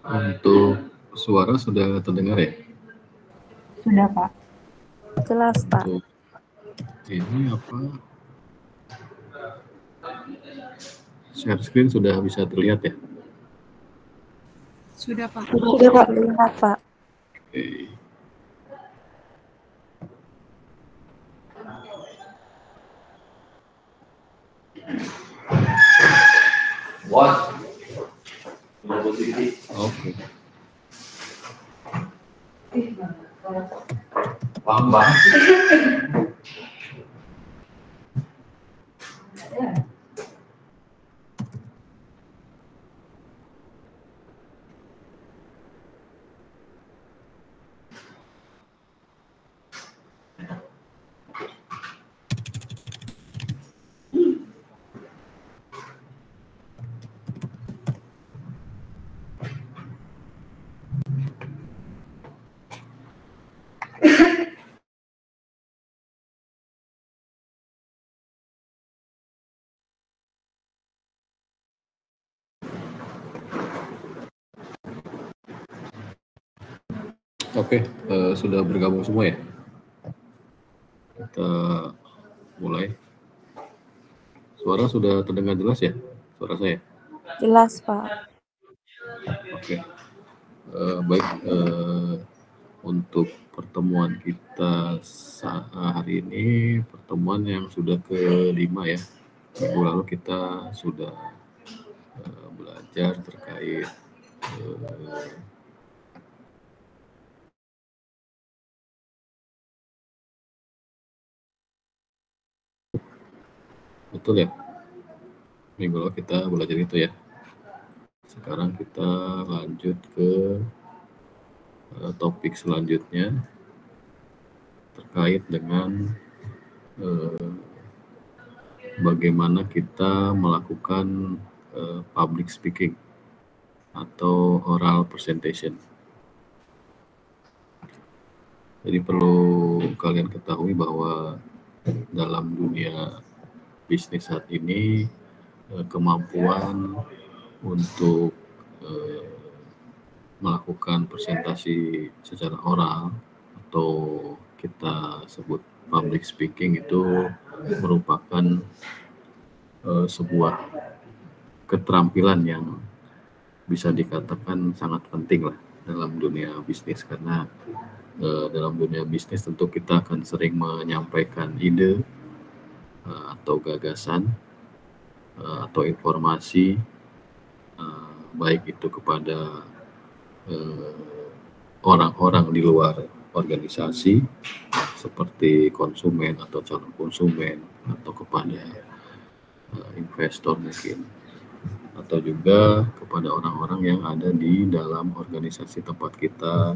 Untuk suara sudah terdengar ya? Sudah, Pak. Jelas, Pak. Untuk ini apa? Share screen sudah bisa terlihat ya? Sudah, Pak. Sudah, Pak. Terlihat, Pak. Oke. What? Oke. Paham banget. Oke, sudah bergabung semua ya? Kita mulai. Suara sudah terdengar jelas ya? Suara saya? Jelas, Pak. Oke. Baik, untuk pertemuan kita hari ini, pertemuan yang sudah ke-5 ya. Minggu lalu kita sudah belajar terkait betul ya? Minggu lalu kita belajar itu ya. Sekarang kita lanjut ke topik selanjutnya terkait dengan bagaimana kita melakukan public speaking atau oral presentation. Jadi perlu kalian ketahui bahwa dalam dunia bisnis saat ini kemampuan untuk melakukan presentasi secara oral atau kita sebut public speaking itu merupakan sebuah keterampilan yang bisa dikatakan sangat penting lah dalam dunia bisnis, karena dalam dunia bisnis tentu kita akan sering menyampaikan ide atau gagasan atau informasi baik itu kepada orang-orang di luar organisasi seperti konsumen atau calon konsumen atau kepada investor mungkin, atau juga kepada orang-orang yang ada di dalam organisasi tempat kita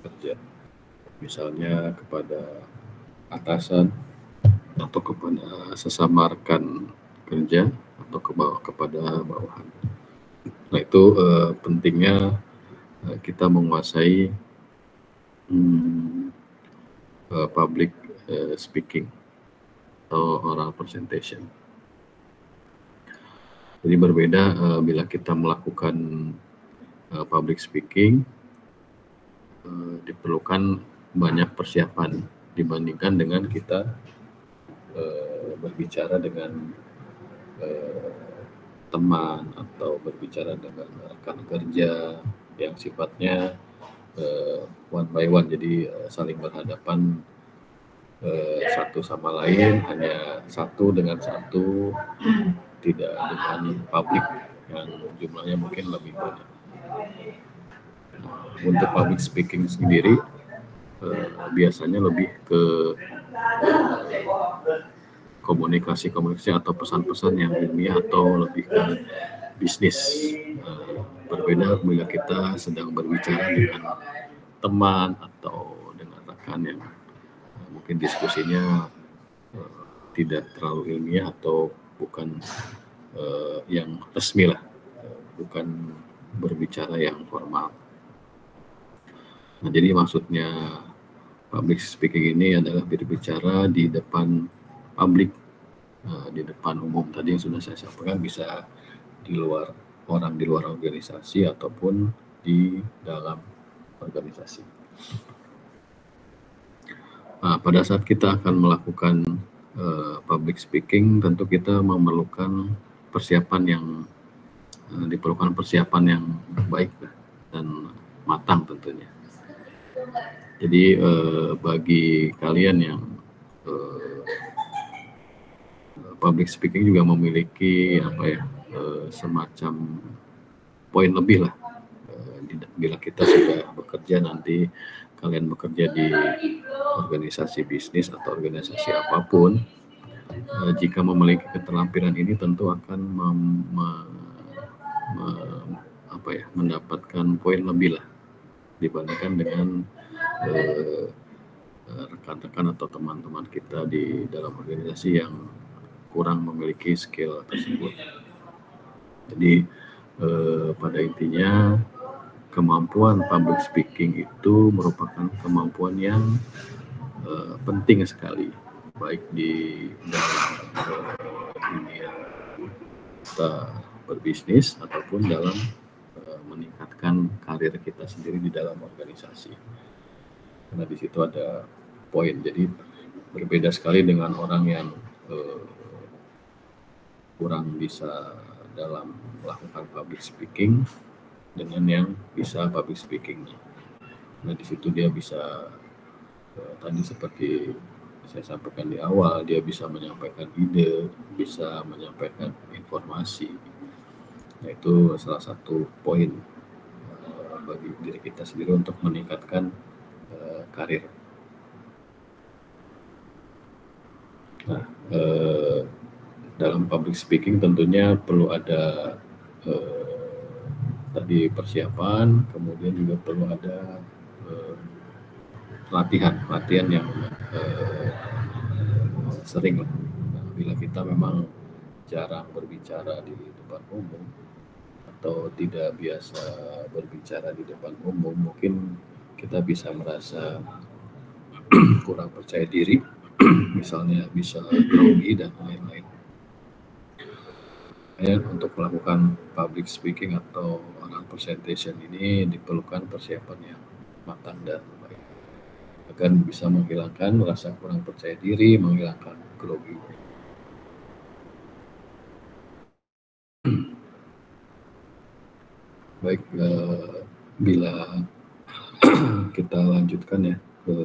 kerja, misalnya kepada atasan atau kepada sesama rekan kerja atau kepada bawahan. Nah itu pentingnya kita menguasai public speaking atau oral presentation. Jadi berbeda bila kita melakukan public speaking, diperlukan banyak persiapan dibandingkan dengan kita berbicara dengan teman atau berbicara dengan rekan kerja yang sifatnya one by one, jadi saling berhadapan satu sama lain, hanya satu dengan satu, tidak dengan publik yang jumlahnya mungkin lebih banyak. Untuk public speaking sendiri biasanya lebih ke komunikasi atau pesan-pesan yang ilmiah atau lebih ke bisnis. Berbeda bila kita sedang berbicara dengan teman atau dengan rekan yang mungkin diskusinya tidak terlalu ilmiah atau bukan yang resmi lah, bukan berbicara yang formal. Nah, jadi maksudnya public speaking ini adalah berbicara di depan publik, di depan umum. Tadi yang sudah saya sampaikan, bisa di luar orang, di luar organisasi ataupun di dalam organisasi. Nah, pada saat kita akan melakukan public speaking, tentu kita memerlukan persiapan yang diperlukan persiapan yang baik dan matang tentunya. Jadi bagi kalian yang public speaking juga memiliki semacam poin lebih lah. Bila kita sudah bekerja, nanti kalian bekerja di organisasi bisnis atau organisasi apapun, jika memiliki keterampilan ini tentu akan mendapatkan poin lebih lah dibandingkan dengan rekan-rekan atau teman-teman kita di dalam organisasi yang kurang memiliki skill tersebut. Jadi pada intinya kemampuan public speaking itu merupakan kemampuan yang penting sekali, baik di dalam dunia kita berbisnis ataupun dalam meningkatkan karir kita sendiri di dalam organisasi. Karena di situ ada poin. Jadi berbeda sekali dengan orang yang kurang bisa dalam melakukan public speaking dengan yang bisa public speaking. Nah, di situ dia bisa tadi seperti saya sampaikan di awal, dia bisa menyampaikan ide, bisa menyampaikan informasi. Nah, itu salah satu poin bagi diri kita sendiri untuk meningkatkan karir. Nah, dalam public speaking tentunya perlu ada tadi persiapan, kemudian juga perlu ada latihan yang sering. Nah, bila kita memang jarang berbicara di depan umum atau tidak biasa berbicara di depan umum, mungkin kita bisa merasa kurang percaya diri, misalnya bisa grogi dan lain-lain. Untuk melakukan public speaking atau oral presentation ini diperlukan persiapan yang matang dan baik agar bisa menghilangkan rasa kurang percaya diri, menghilangkan grogi. Baik, bila kita lanjutkan ya ke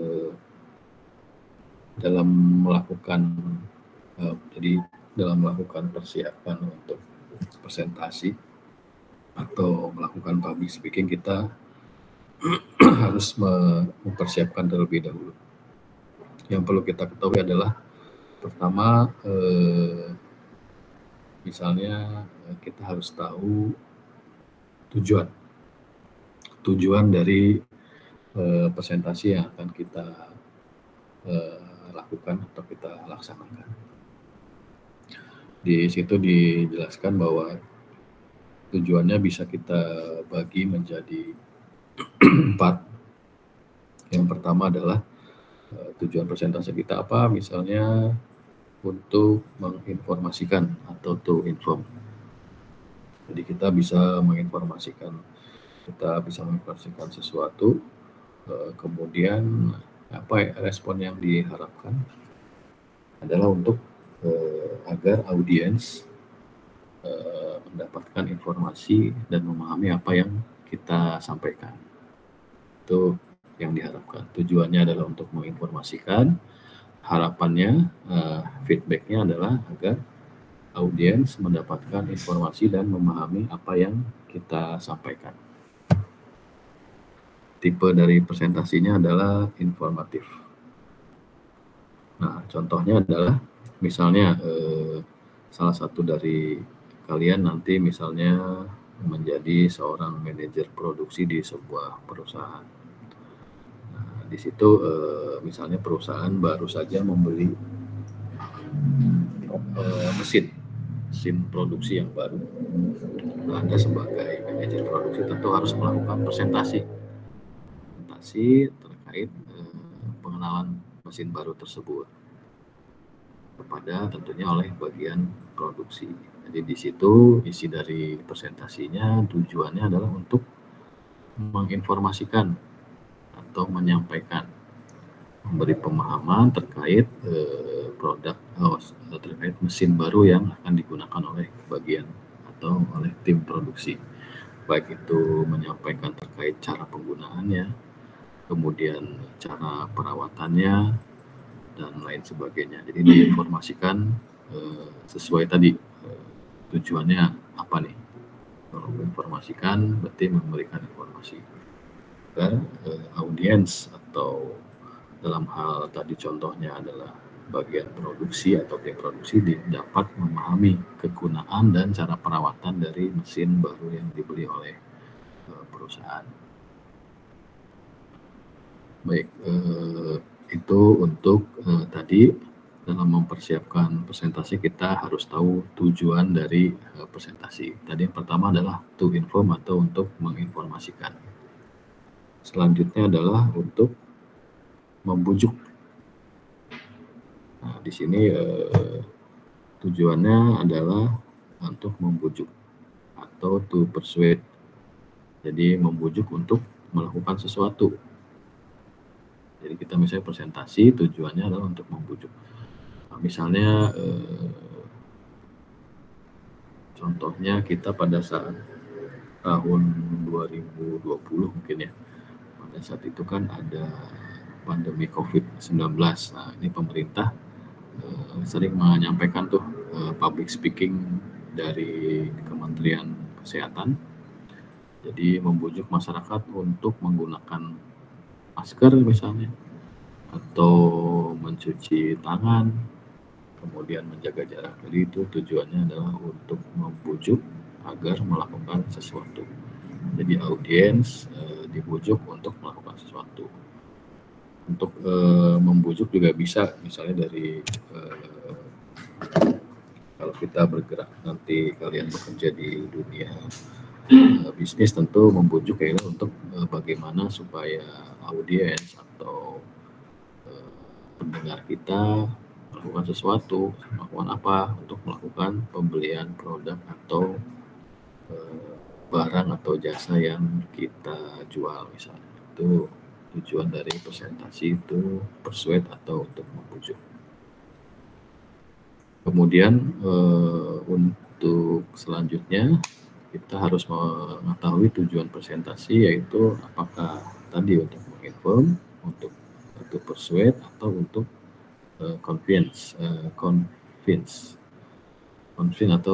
dalam melakukan persiapan untuk presentasi atau melakukan public speaking, kita harus mempersiapkan terlebih dahulu. Yang perlu kita ketahui adalah pertama, misalnya kita harus tahu tujuan dari presentasi yang akan kita lakukan atau kita laksanakan. Di situ dijelaskan bahwa tujuannya bisa kita bagi menjadi 4. Yang pertama adalah tujuan presentasi kita apa, misalnya untuk menginformasikan atau to inform. Jadi kita bisa menginformasikan sesuatu, kemudian respon yang diharapkan adalah untuk agar audiens mendapatkan informasi dan memahami apa yang kita sampaikan. Itu yang diharapkan. Tujuannya adalah untuk menginformasikan, harapannya, feedbacknya adalah agar audiens mendapatkan informasi dan memahami apa yang kita sampaikan. Tipe dari presentasinya adalah informatif. Nah, contohnya adalah misalnya salah satu dari kalian nanti misalnya menjadi seorang manajer produksi di sebuah perusahaan. Nah, di situ misalnya perusahaan baru saja membeli mesin produksi yang baru. Nah, Anda sebagai manajer produksi tentu harus melakukan presentasi terkait pengenalan mesin baru tersebut kepada tentunya oleh bagian produksi. Jadi di situ isi dari presentasinya tujuannya adalah untuk menginformasikan atau menyampaikan, memberi pemahaman terkait produk terkait mesin baru yang akan digunakan oleh bagian atau oleh tim produksi, baik itu menyampaikan terkait cara penggunaannya, kemudian cara perawatannya, dan lain sebagainya. Jadi diinformasikan sesuai tadi tujuannya apa nih. Kalau menginformasikan berarti memberikan informasi agar audiens atau dalam hal tadi contohnya adalah bagian produksi atau tim produksi dapat memahami kegunaan dan cara perawatan dari mesin baru yang dibeli oleh perusahaan. Baik, itu untuk tadi dalam mempersiapkan presentasi kita harus tahu tujuan dari presentasi. Tadi yang pertama adalah to inform atau untuk menginformasikan. Selanjutnya adalah untuk membujuk. Nah, di sini tujuannya adalah untuk membujuk atau to persuade. Jadi membujuk untuk melakukan sesuatu. Jadi kita misalnya presentasi tujuannya adalah untuk membujuk. Nah, misalnya contohnya kita pada saat tahun 2020 mungkin ya, pada saat itu kan ada pandemi COVID-19. Nah, ini pemerintah sering menyampaikan tuh public speaking dari Kementerian Kesehatan. Jadi membujuk masyarakat untuk menggunakan masker misalnya, atau mencuci tangan, kemudian menjaga jarak. Jadi itu tujuannya adalah untuk membujuk agar melakukan sesuatu. Jadi audiens dibujuk untuk melakukan sesuatu. Untuk membujuk juga bisa misalnya dari kalau kita bergerak nanti kalian bekerja di dunia bisnis, tentu membujuk ya untuk bagaimana supaya audiens atau pendengar kita melakukan sesuatu, melakukan apa untuk melakukan pembelian produk atau barang atau jasa yang kita jual misalnya. Itu tujuan dari presentasi itu persuade atau untuk membujuk. Kemudian untuk selanjutnya kita harus mengetahui tujuan presentasi, yaitu apakah tadi untuk menginform, untuk persuade, atau untuk convince atau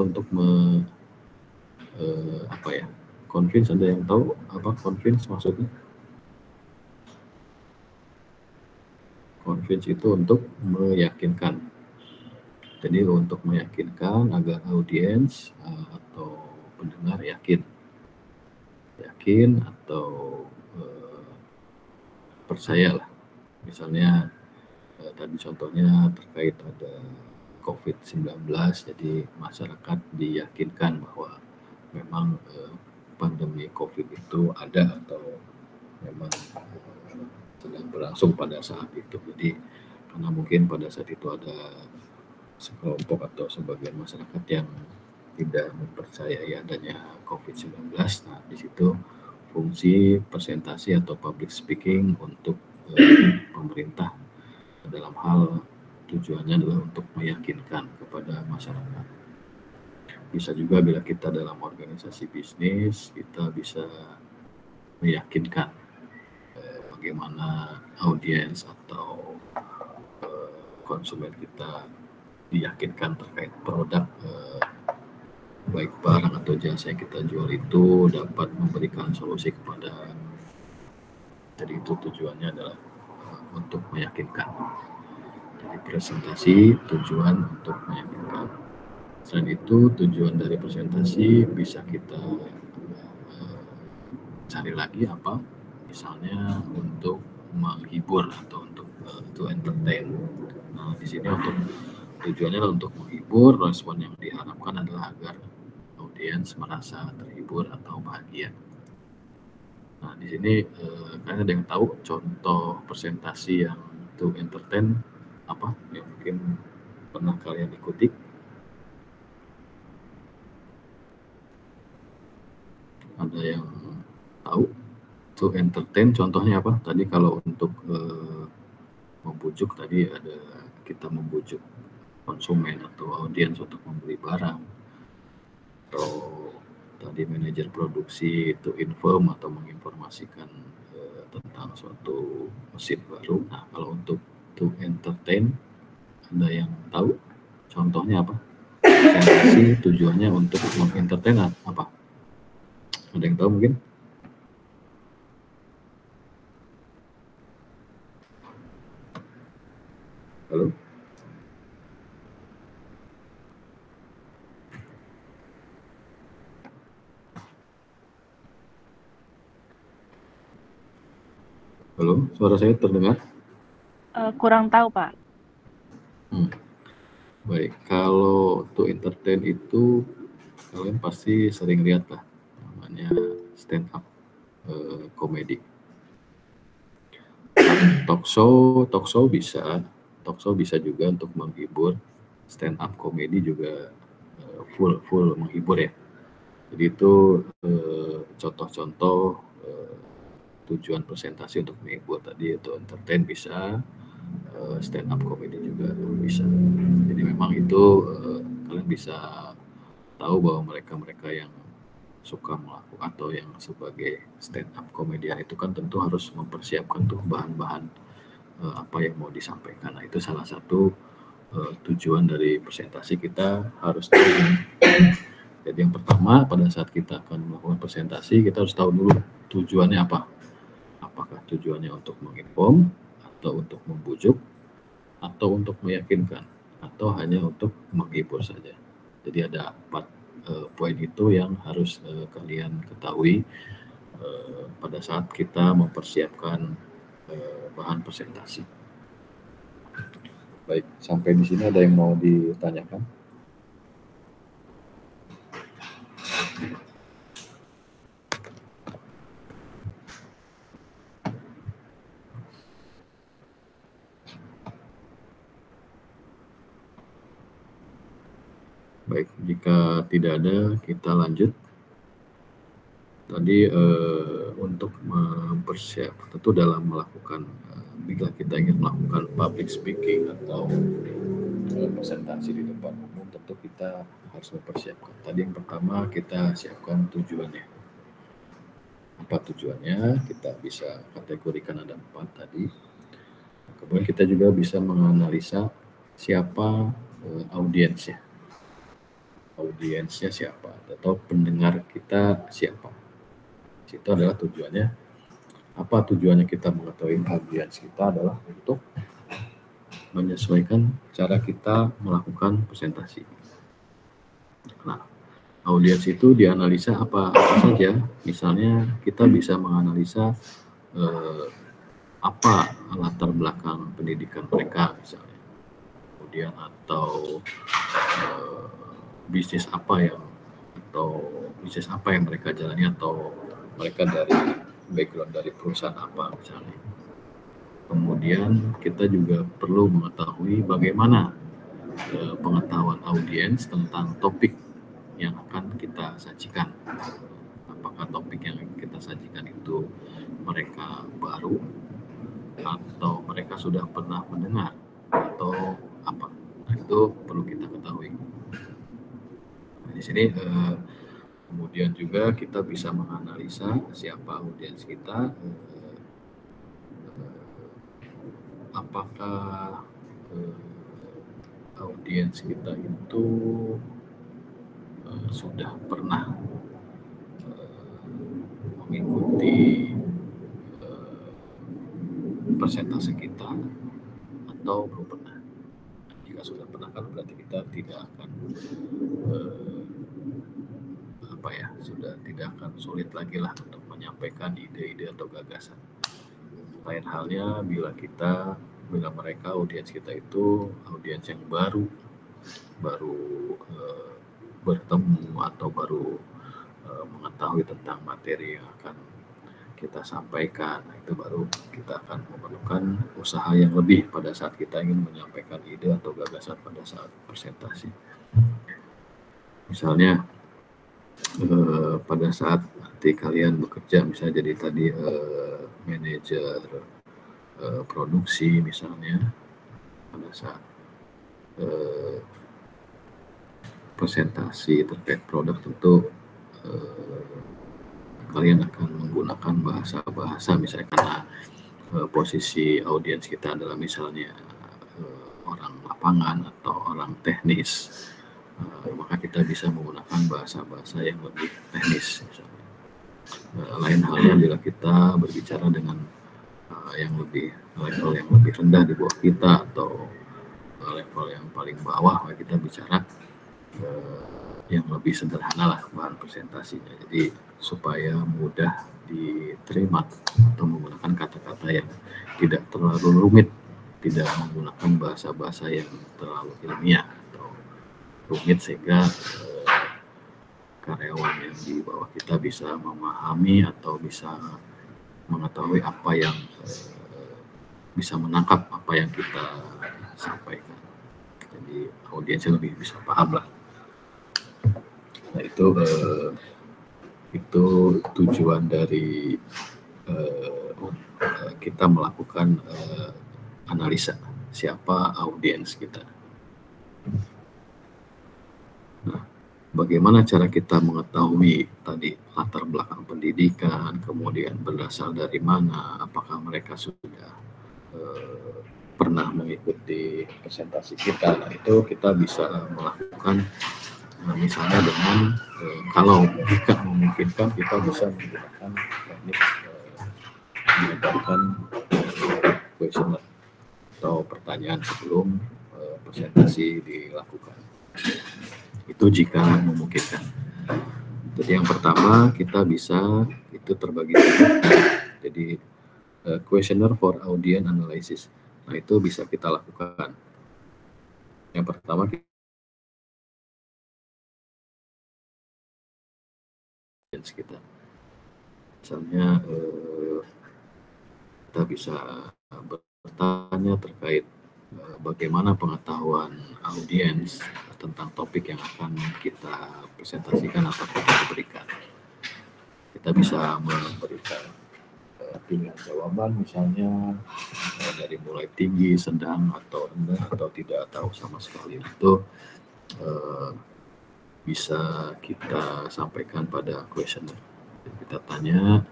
untuk convince. Ada yang tahu apa convince maksudnya? Convince itu untuk meyakinkan. Jadi untuk meyakinkan agar audiens atau pendengar yakin atau percayalah. Misalnya tadi contohnya terkait ada COVID-19, jadi masyarakat diyakinkan bahwa memang pandemi COVID itu ada atau memang sedang berlangsung pada saat itu. Jadi karena mungkin pada saat itu ada sekelompok atau sebagian masyarakat yang tidak mempercayai adanya COVID-19. Nah, di situ fungsi presentasi atau public speaking untuk pemerintah dalam hal tujuannya adalah untuk meyakinkan kepada masyarakat. Bisa juga bila kita dalam organisasi bisnis, kita bisa meyakinkan bagaimana audiens atau konsumen kita diyakinkan terkait produk, baik barang atau jasa yang kita jual itu dapat memberikan solusi kepada. Jadi itu tujuannya adalah untuk meyakinkan. Jadi presentasi tujuan untuk meyakinkan. Selain itu tujuan dari presentasi bisa kita cari lagi apa? Misalnya untuk menghibur atau untuk to entertain. Nah, di sini untuk tujuannya adalah untuk menghibur. Respon yang diharapkan adalah agar audiens merasa terhibur atau bahagia. Nah, di sini kalian ada yang tahu contoh presentasi yang to entertain apa? Yang mungkin pernah kalian ikuti? Ada yang tahu? to entertain contohnya apa? Tadi kalau untuk membujuk tadi ada kita membujuk konsumen atau audiens untuk membeli barang, atau tadi manajer produksi itu inform atau menginformasikan tentang suatu mesin baru. Nah, kalau untuk to entertain, ada yang tahu contohnya apa? Presentasi tujuannya untuk mengentertain apa? Ada yang tahu mungkin? Halo? Halo, suara saya terdengar? Kurang tahu, Pak. Baik, kalau to entertain itu kalian pasti sering lihat lah, namanya stand up komedi. Talk show bisa juga untuk menghibur. Stand up komedi juga full menghibur ya. Jadi itu contoh-contoh tujuan presentasi untuk menghibur. Tadi itu entertain bisa, stand up comedy juga bisa. Jadi memang itu kalian bisa tahu bahwa mereka yang suka melakukan atau yang sebagai stand up komedian itu kan tentu harus mempersiapkan tuh bahan-bahan apa yang mau disampaikan. Nah, itu salah satu tujuan dari presentasi kita harus tahu. Jadi yang pertama pada saat kita akan melakukan presentasi kita harus tahu dulu tujuannya apa. Apakah tujuannya untuk menginform atau untuk membujuk atau untuk meyakinkan atau hanya untuk menghibur saja. Jadi ada 4 poin itu yang harus kalian ketahui pada saat kita mempersiapkan bahan presentasi. Baik, sampai di sini ada yang mau ditanyakan? Baik, jika tidak ada, kita lanjut. Tadi untuk mempersiapkan, tentu dalam melakukan, bila kita ingin melakukan public speaking atau presentasi di depan umum, tentu kita harus mempersiapkan. Tadi yang pertama kita siapkan tujuannya. Apa tujuannya? Kita bisa kategorikan ada 4 tadi. Kemudian kita juga bisa menganalisa siapa audiensnya. Audiensnya siapa atau pendengar kita siapa. Itu adalah tujuannya. Apa tujuannya kita mengetahui audiens kita adalah untuk menyesuaikan cara kita melakukan presentasi. Nah, audiens itu dianalisa apa saja. Misalnya kita bisa menganalisa apa latar belakang pendidikan mereka misalnya. Kemudian atau bisnis apa yang mereka jalani atau mereka dari background dari perusahaan apa misalnya. Kemudian kita juga perlu mengetahui bagaimana pengetahuan audiens tentang topik yang akan kita sajikan. Apakah topik yang kita sajikan itu mereka baru atau mereka sudah pernah mendengar atau apa. Nah, itu perlu kita ketahui. Nah, di sini kemudian juga kita bisa menganalisa siapa audiens kita, apakah audiens kita itu sudah pernah mengikuti presentasi kita atau belum pernah. Jika sudah pernah kan berarti kita tidak akan sudah tidak akan sulit lagi lah untuk menyampaikan ide-ide atau gagasan. Lain halnya bila mereka audiens kita itu audiens yang baru bertemu atau baru mengetahui tentang materi yang akan kita sampaikan. Nah, itu baru kita akan memerlukan usaha yang lebih pada saat kita ingin menyampaikan ide atau gagasan pada saat presentasi. Misalnya pada saat seperti kalian bekerja misalnya jadi tadi manajer produksi misalnya, pada saat presentasi terkait produk tentu kalian akan menggunakan bahasa-bahasa misalnya karena posisi audiens kita adalah misalnya orang lapangan atau orang teknis, maka kita bisa menggunakan bahasa-bahasa yang lebih teknis misalnya. Lain halnya bila kita berbicara dengan yang lebih level yang lebih rendah di bawah kita atau level yang paling bawah, maka kita bicara yang lebih sederhana lah bahan presentasinya, jadi supaya mudah diterima atau menggunakan kata-kata yang tidak terlalu rumit, tidak menggunakan bahasa-bahasa yang terlalu ilmiah atau rumit sehingga karyawan yang di bawah kita bisa memahami atau bisa mengetahui apa yang bisa menangkap apa yang kita sampaikan. Jadi audiensnya lebih bisa paham lah. Nah itu tujuan dari kita melakukan analisa siapa audiens kita. Nah, bagaimana cara kita mengetahui tadi latar belakang pendidikan, kemudian berasal dari mana, apakah mereka sudah pernah mengikuti presentasi kita. Nah, itu kita bisa melakukan misalnya dengan kalau jika memungkinkan kita bisa menggunakan teknik menyebarkan questionnaire atau pertanyaan sebelum presentasi dilakukan. Itu jika memungkinkan. Jadi yang pertama kita bisa itu terbagi. Jadi questionnaire for audience analysis. Nah itu bisa kita lakukan. Yang pertama kita, misalnya kita bisa bertanya terkait bagaimana pengetahuan audiens tentang topik yang akan kita presentasikan atau kita berikan. Kita bisa memberikan pilihan jawaban misalnya dari mulai tinggi, sedang, atau rendah, atau tidak tahu sama sekali. Itu bisa kita sampaikan pada questionnaire. Kita tanya,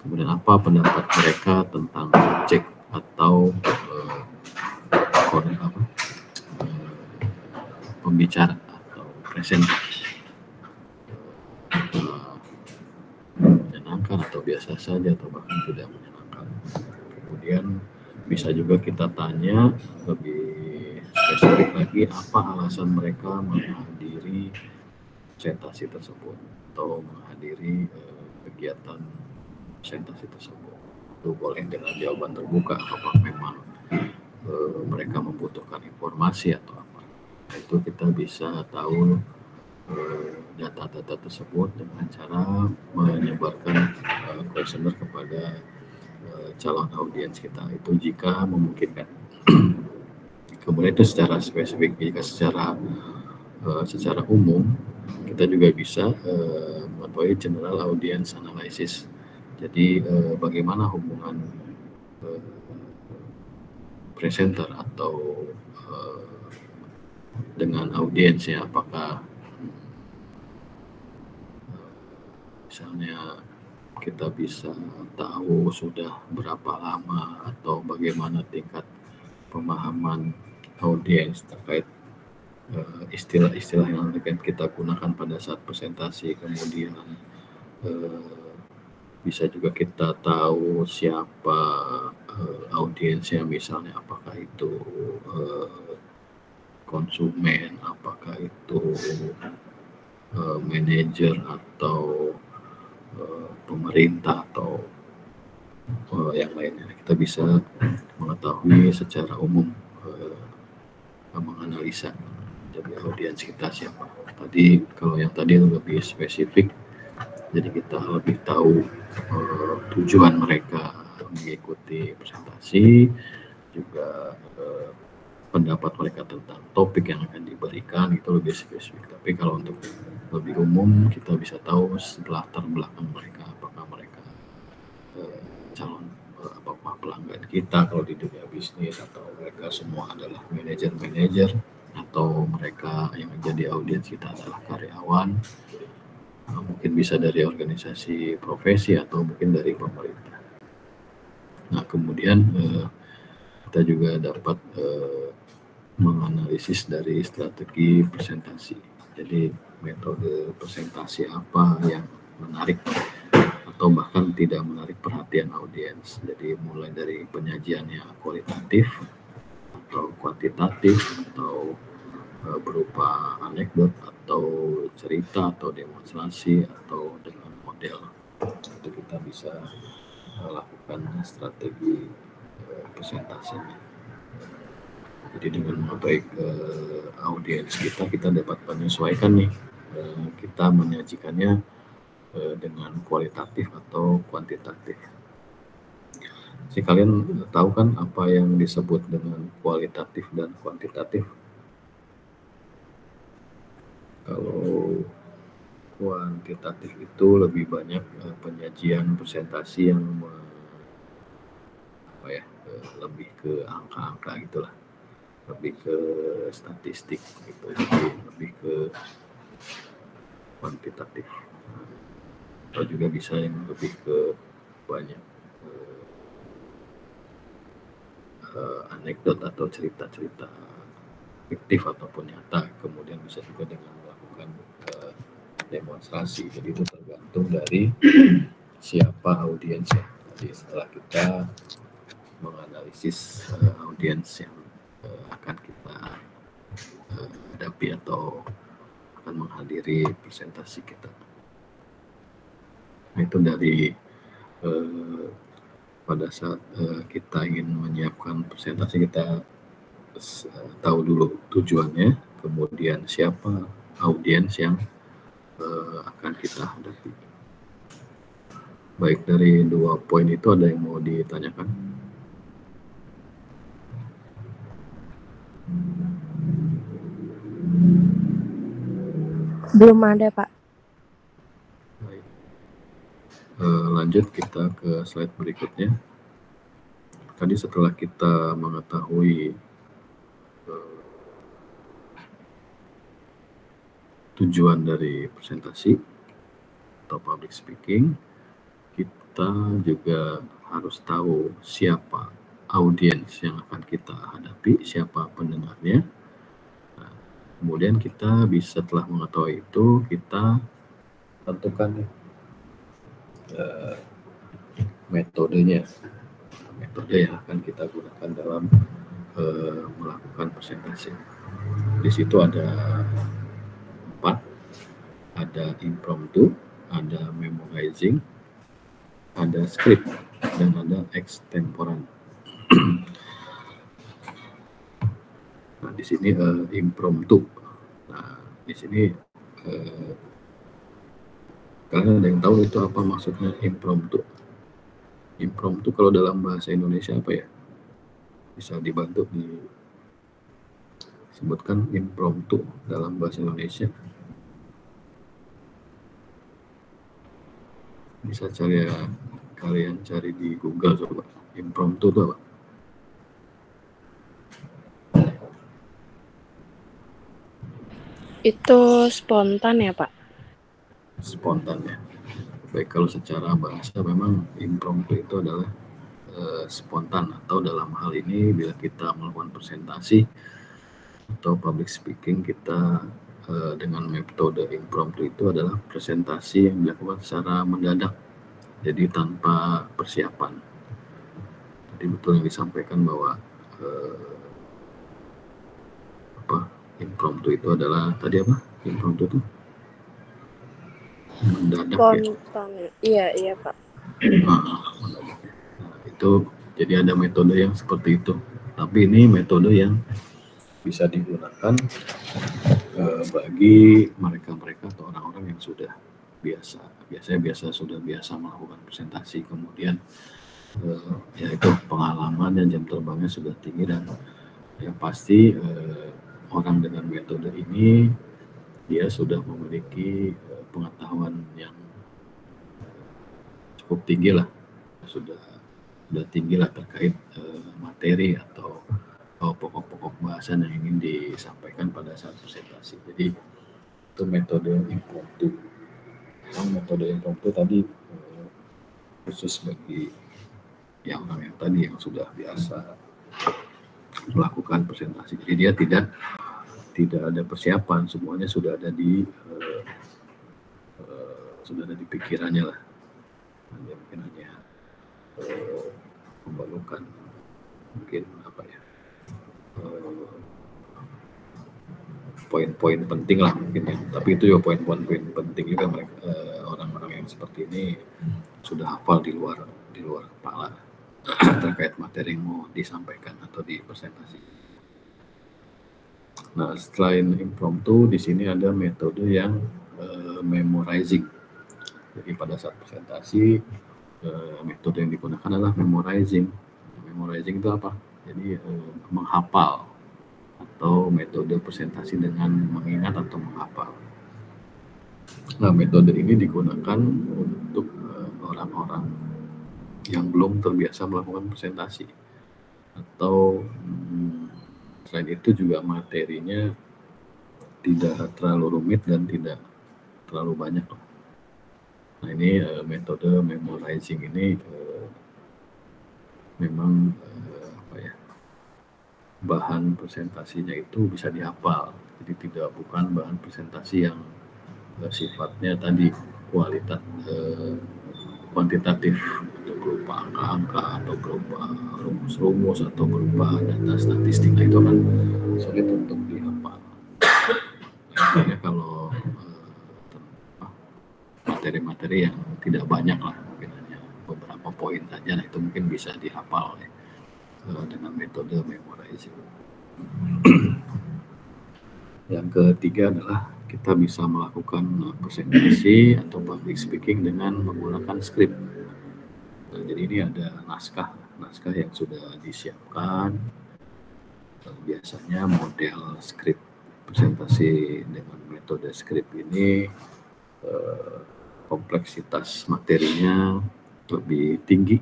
kemudian apa pendapat mereka tentang subjek atau pembicara atau presenter, menyenangkan atau biasa saja atau bahkan tidak menyenangkan. Kemudian bisa juga kita tanya lebih spesifik lagi apa alasan mereka menghadiri presentasi tersebut atau menghadiri kegiatan presentasi tersebut. Itu boleh dengan jawaban terbuka, apakah memang mereka membutuhkan informasi atau apa. Nah, itu kita bisa tahu data-data tersebut dengan cara menyebarkan questionnaire kepada calon audiens kita, itu jika memungkinkan. Kemudian itu secara spesifik, jika secara umum kita juga bisa mengetahui general audience analysis. Jadi bagaimana hubungan presenter atau dengan audiensnya, apakah misalnya kita bisa tahu sudah berapa lama atau bagaimana tingkat pemahaman audiens terkait istilah-istilah yang akan kita gunakan pada saat presentasi. Kemudian bisa juga kita tahu siapa audiensnya, misalnya apakah itu konsumen, apakah itu manajer atau pemerintah atau yang lainnya. Kita bisa mengetahui secara umum, menganalisa jadi audiens kita siapa. Tadi kalau yang tadi lebih spesifik, jadi kita lebih tahu tujuan mereka mengikuti presentasi, juga pendapat mereka tentang topik yang akan diberikan, itu lebih spesifik. Tapi kalau untuk lebih umum, kita bisa tahu latar belakang mereka, apakah mereka calon apakah pelanggan kita kalau di dunia bisnis, atau mereka semua adalah manajer-manajer, atau mereka yang jadi audiens kita adalah karyawan, mungkin bisa dari organisasi profesi atau mungkin dari pemerintah. Nah, kemudian kita juga dapat menganalisis dari strategi presentasi. Jadi metode presentasi apa yang menarik atau bahkan tidak menarik perhatian audiens. Jadi mulai dari penyajiannya kualitatif atau kuantitatif, atau berupa anekdot atau cerita atau demonstrasi atau dengan model. Itu kita bisa melakukan strategi presentasinya. Jadi dengan mengetahui audiens kita dapat menyesuaikan nih, kita menyajikannya dengan kualitatif atau kuantitatif. Si kalian tahu kan apa yang disebut dengan kualitatif dan kuantitatif? Kalau kuantitatif itu lebih banyak penyajian presentasi yang lebih ke angka-angka gitulah, lebih ke statistik gitu, jadi lebih ke kuantitatif. Atau juga bisa yang lebih ke banyak anekdot atau cerita-cerita fiktif ataupun nyata, kemudian bisa juga dengan melakukan demonstrasi. Jadi itu tergantung dari siapa audiensnya. Jadi setelah kita menganalisis audiens yang akan kita hadapi atau akan menghadiri presentasi kita. Nah, itu dari pada saat kita ingin menyiapkan presentasi, kita tahu dulu tujuannya, kemudian siapa audiens yang akan kita hadapi. Baik, dari 2 poin itu ada yang mau ditanyakan? Belum ada, Pak. Baik. Lanjut kita ke slide berikutnya. Tadi setelah kita mengetahui tujuan dari presentasi atau public speaking, kita juga harus tahu siapa audiens yang akan kita hadapi, siapa pendengarnya. Nah, kemudian kita bisa, setelah mengetahui itu, kita tentukan metode yang akan kita gunakan dalam melakukan presentasi. Di situ ada 4, ada impromptu, ada memorizing, ada script, dan ada extemporan. Nah, di sini impromptu. Nah, di sini kalian ada yang tahu itu apa maksudnya impromptu? Impromptu kalau dalam bahasa Indonesia apa ya? Bisa dibantu disebutkan impromptu dalam bahasa Indonesia. Bisa kalian cari di Google coba. Impromptu itu apa? Itu spontan ya, Pak? Spontan ya. Baik, kalau secara bahasa memang impromptu itu adalah spontan, atau dalam hal ini bila kita melakukan presentasi atau public speaking, kita dengan metode impromptu itu adalah presentasi yang dilakukan secara mendadak, jadi tanpa persiapan. Jadi betul yang disampaikan bahwa impromptu itu adalah tadi apa? Impromptu itu mendadak spontan ya? Iya Pak. Mendadak. Nah, itu jadi ada metode yang seperti itu. Tapi ini metode yang bisa digunakan bagi mereka atau orang-orang yang sudah sudah biasa melakukan presentasi, kemudian yaitu pengalaman dan jam terbangnya sudah tinggi, dan yang pasti orang dengan metode ini dia sudah memiliki pengetahuan yang cukup tinggi lah, sudah tinggi lah terkait materi atau pokok-pokok bahasan yang ingin disampaikan pada saat presentasi. Jadi itu metode impromptu. Metode impromptu tadi khusus bagi yang orang yang tadi yang sudah biasa melakukan presentasi. Jadi dia tidak ada persiapan, semuanya sudah ada di pikirannya lah. Dia mungkin hanya membalukan mungkin poin-poin penting lah mungkin ya. Tapi itu juga poin-poin penting juga mereka orang-orang yang seperti ini sudah hafal di luar kepala terkait materi yang mau disampaikan atau dipresentasi. Nah, selain impromptu, di sini ada metode yang memorizing. Jadi pada saat presentasi, metode yang digunakan adalah memorizing. Memorizing itu apa? Jadi menghafal atau metode presentasi dengan mengingat atau menghafal. Nah, metode ini digunakan untuk orang-orang yang belum terbiasa melakukan presentasi atau selain itu juga materinya tidak terlalu rumit dan tidak terlalu banyak. Nah, ini metode memorizing ini memang bahan presentasinya itu bisa dihafal. Jadi bukan bahan presentasi yang sifatnya tadi kuantitatif atau berupa angka-angka atau berupa rumus-rumus atau berupa data statistik. Itu kan sulit untuk dihafal. Nah, kalau materi-materi yang tidak banyak lah, mungkin hanya beberapa poin saja, itu mungkin bisa dihafal dengan metode memorizing. Yang ketiga adalah kita bisa melakukan presentasi atau public speaking dengan menggunakan skrip. Nah, jadi ini ada naskah yang sudah disiapkan. Biasanya model skrip presentasi dengan metode skrip ini kompleksitas materinya lebih tinggi,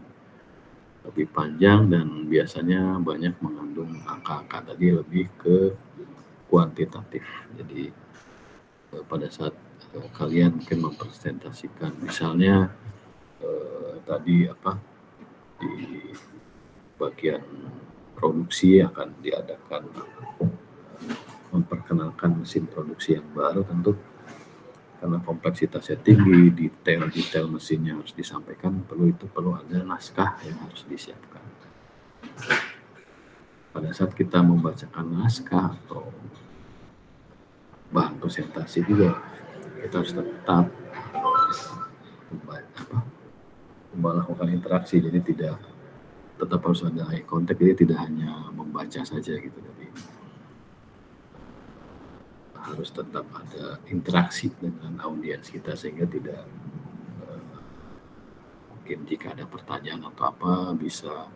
lebih panjang, dan biasanya banyak mengandung angka-angka tadi, lebih ke kuantitatif. Jadi pada saat kalian mungkin mempresentasikan misalnya tadi di bagian produksi akan diadakan memperkenalkan mesin produksi yang baru, tentu karena kompleksitasnya tinggi, detail mesinnya harus disampaikan, perlu ada naskah yang harus disiapkan. Pada saat kita membacakan naskah atau bahan presentasi juga, kita harus tetap melakukan interaksi. Jadi tetap harus ada eye contact, jadi tidak hanya membaca saja gitu. Jadi harus tetap ada interaksi dengan audiens kita, sehingga tidak mungkin jika ada pertanyaan atau apa bisa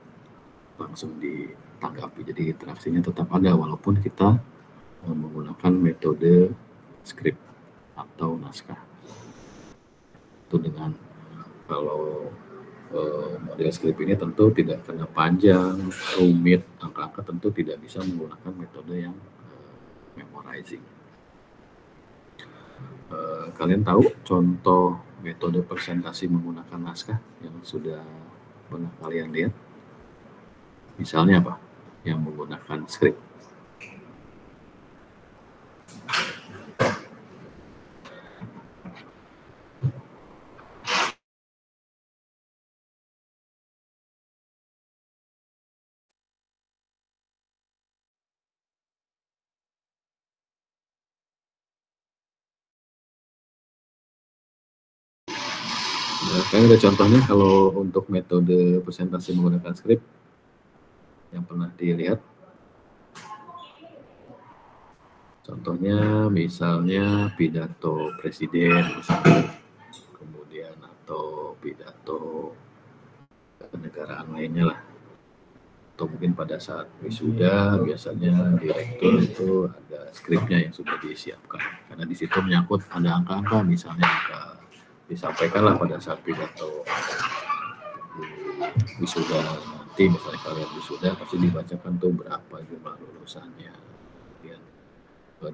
langsung ditanggapi. Jadi interaksinya tetap ada walaupun kita menggunakan metode skrip atau naskah. Itu dengan kalau model skrip ini tentu tidak kena panjang, rumit, angka-angka, tentu tidak bisa menggunakan metode yang memorizing. Kalian tahu contoh metode presentasi menggunakan naskah yang sudah pernah kalian lihat? Misalnya apa? Yang menggunakan skrip. Kalian ada contohnya kalau untuk metode presentasi menggunakan skrip yang pernah dilihat? Contohnya misalnya pidato presiden, misalnya, kemudian atau pidato kenegaraan lainnya lah. atau mungkin pada saat wisuda biasanya direktur itu ada skripnya yang sudah disiapkan karena di situ menyangkut ada angka-angka, misalnya angka disampaikanlah pada saat pidato di wisuda nanti, misalnya kalian wisuda pasti dibacakan tuh berapa jumlah lulusannya, kemudian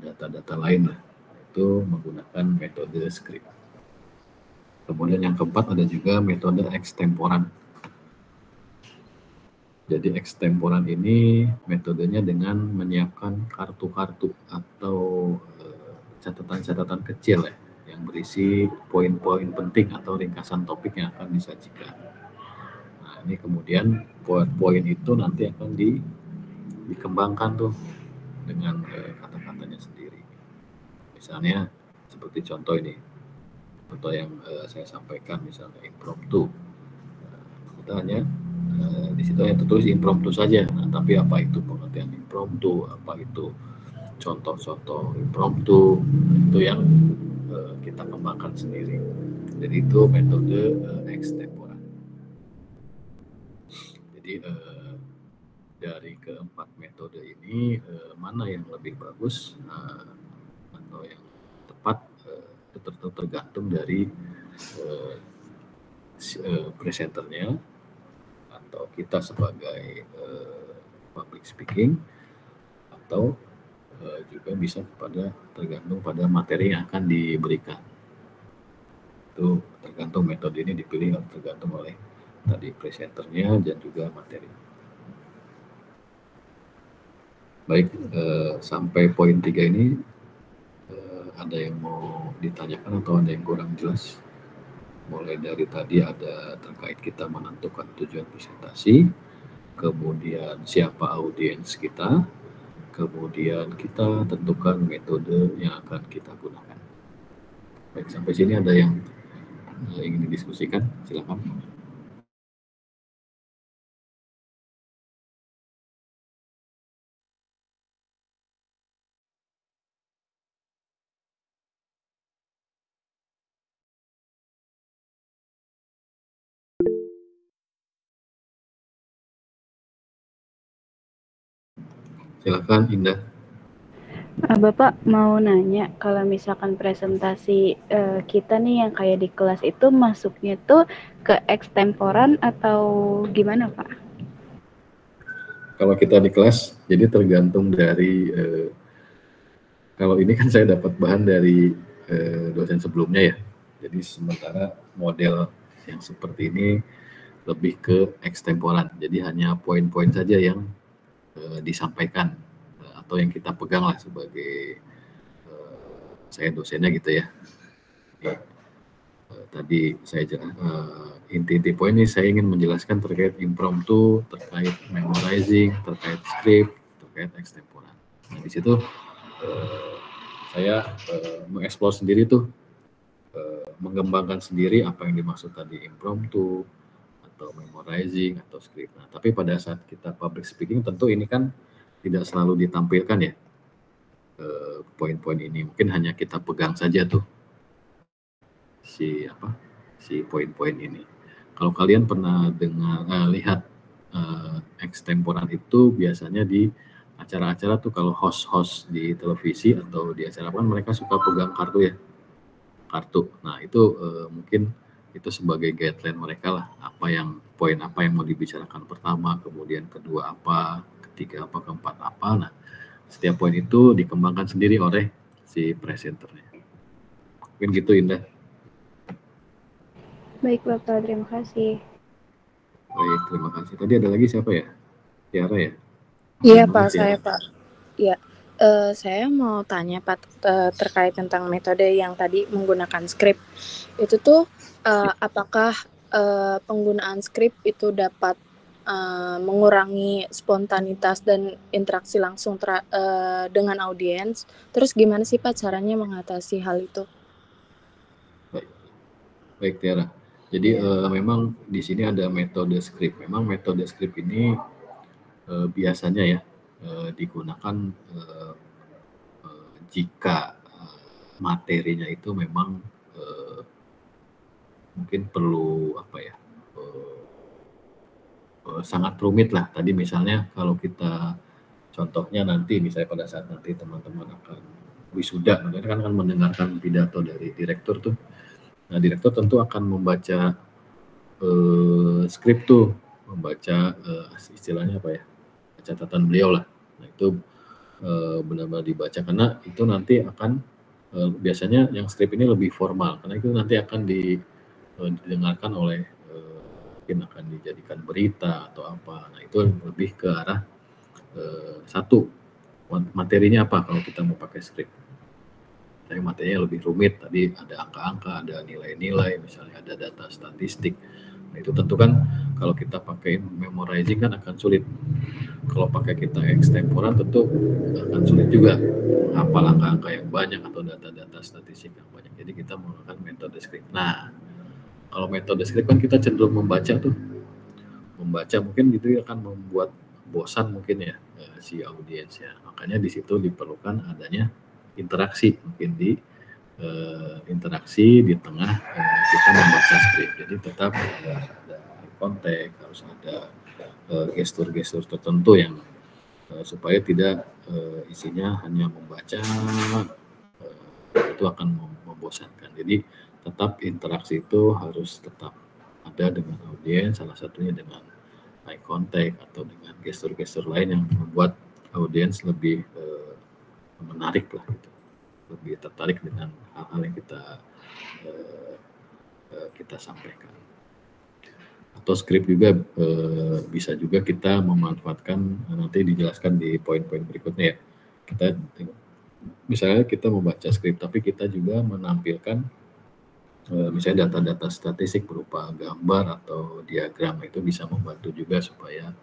data-data lain lah, itu menggunakan metode skrip. Kemudian yang keempat ada juga metode ekstemporan. Jadi ekstemporan ini metodenya dengan menyiapkan kartu-kartu atau catatan-catatan kecil ya, yang berisi poin-poin penting atau ringkasan topik yang akan disajikan. Nah ini kemudian poin-poin itu nanti akan dikembangkan tuh dengan kata-katanya sendiri. Misalnya seperti contoh ini, contoh yang saya sampaikan misalnya impromptu. Kita hanya di situ hanya tertulis impromptu saja. Nah, tapi apa itu pengertian impromptu, apa itu contoh-contoh impromptu, itu yang kita kembangkan sendiri. Jadi itu metode ekstemporan. Jadi dari keempat metode ini mana yang lebih bagus atau yang tepat itu tergantung dari presenternya atau kita sebagai public speaking, atau juga bisa tergantung pada materi yang akan diberikan. Itu tergantung metode ini dipilih tergantung oleh tadi presenternya dan juga materi. Baik, sampai poin 3 ini ada yang mau ditanyakan atau ada yang kurang jelas? Mulai dari tadi ada terkait kita menentukan tujuan presentasi, kemudian siapa audiens kita, kemudian kita tentukan metode yang akan kita gunakan. Baik, sampai sini ada yang ingin didiskusikan? Silakan. Silakan Indah. Bapak mau nanya, kalau misalkan presentasi kita nih yang kayak di kelas itu masuknya tuh ke ekstemporan atau gimana Pak? Kalau kita di kelas, jadi tergantung dari kalau ini kan saya dapat bahan dari dosen sebelumnya ya. Jadi sementara model yang seperti ini lebih ke ekstemporan. Jadi hanya poin-poin saja yang disampaikan atau yang kita pegang lah sebagai saya dosennya gitu ya. Jadi, tadi saya inti-inti poin ini saya ingin menjelaskan terkait impromptu, terkait memorizing, terkait script, terkait ekstemporan. Nah di situ saya mengeksplor sendiri tuh, mengembangkan sendiri apa yang dimaksud tadi impromptu atau memorizing atau script. Nah, tapi pada saat kita public speaking tentu ini kan tidak selalu ditampilkan ya poin-poin ini. Mungkin hanya kita pegang saja tuh si poin-poin ini. Kalau kalian pernah lihat ekstemporan itu biasanya di acara-acara tuh, kalau host-host di televisi atau di acara apa mereka suka pegang kartu ya. Nah itu mungkin itu sebagai guideline mereka lah, poin apa yang mau dibicarakan pertama, kemudian kedua apa, ketiga apa, keempat apa. Nah setiap poin itu dikembangkan sendiri oleh si presenternya. Mungkin gitu Indah. Baik Bapak, terima kasih. Baik, terima kasih. Tadi ada lagi siapa ya? Tiara ya? Iya Pak, saya Pak. Iya. Saya mau tanya Pak terkait tentang metode yang tadi menggunakan skrip. Itu tuh apakah penggunaan skrip itu dapat mengurangi spontanitas dan interaksi langsung dengan audiens? Terus gimana sih Pak caranya mengatasi hal itu? Baik Tiara. Jadi memang di sini ada metode skrip. Memang metode skrip ini biasanya ya digunakan jika materinya itu memang mungkin perlu sangat rumit lah. Tadi misalnya kalau kita contohnya nanti misalnya pada saat nanti teman-teman akan wisuda, mereka kan akan mendengarkan pidato dari direktur tuh. Nah, direktur tentu akan membaca skrip tuh, membaca istilahnya apa ya, catatan beliau lah. Nah, itu benar-benar dibaca karena itu nanti akan biasanya yang skrip ini lebih formal karena itu nanti akan didengarkan oleh mungkin akan dijadikan berita atau apa. Nah, itu lebih ke arah satu, materinya apa kalau kita mau pakai skrip. Tapi materinya lebih rumit, tadi ada angka-angka, ada nilai-nilai, misalnya ada data statistik. Nah, itu tentu kan kalau kita pakai memorizing kan akan sulit. Kalau pakai kita extemporan tentu akan sulit juga menghafal angka-angka yang banyak atau data-data statistik yang banyak. Jadi kita menggunakan metode skrip. Nah, kalau metode skrip kan kita cenderung membaca tuh. Membaca mungkin itu akan membuat bosan mungkin ya si audiensnya. Makanya di situ diperlukan adanya interaksi, mungkin di interaksi di tengah kita membaca skrip. Jadi tetap ada konteks, harus ada gestur-gestur tertentu yang supaya tidak isinya hanya membaca, itu akan membosankan. Jadi tetap interaksi itu harus tetap ada dengan audiens, salah satunya dengan eye contact atau dengan gestur-gestur lain yang membuat audiens lebih menarik lah gitu, lebih tertarik dengan hal-hal yang kita sampaikan. Atau skrip juga bisa juga kita memanfaatkan, nanti dijelaskan di poin-poin berikutnya ya. Kita misalnya kita membaca skrip tapi kita juga menampilkan misalnya data-data statistik berupa gambar atau diagram, itu bisa membantu juga supaya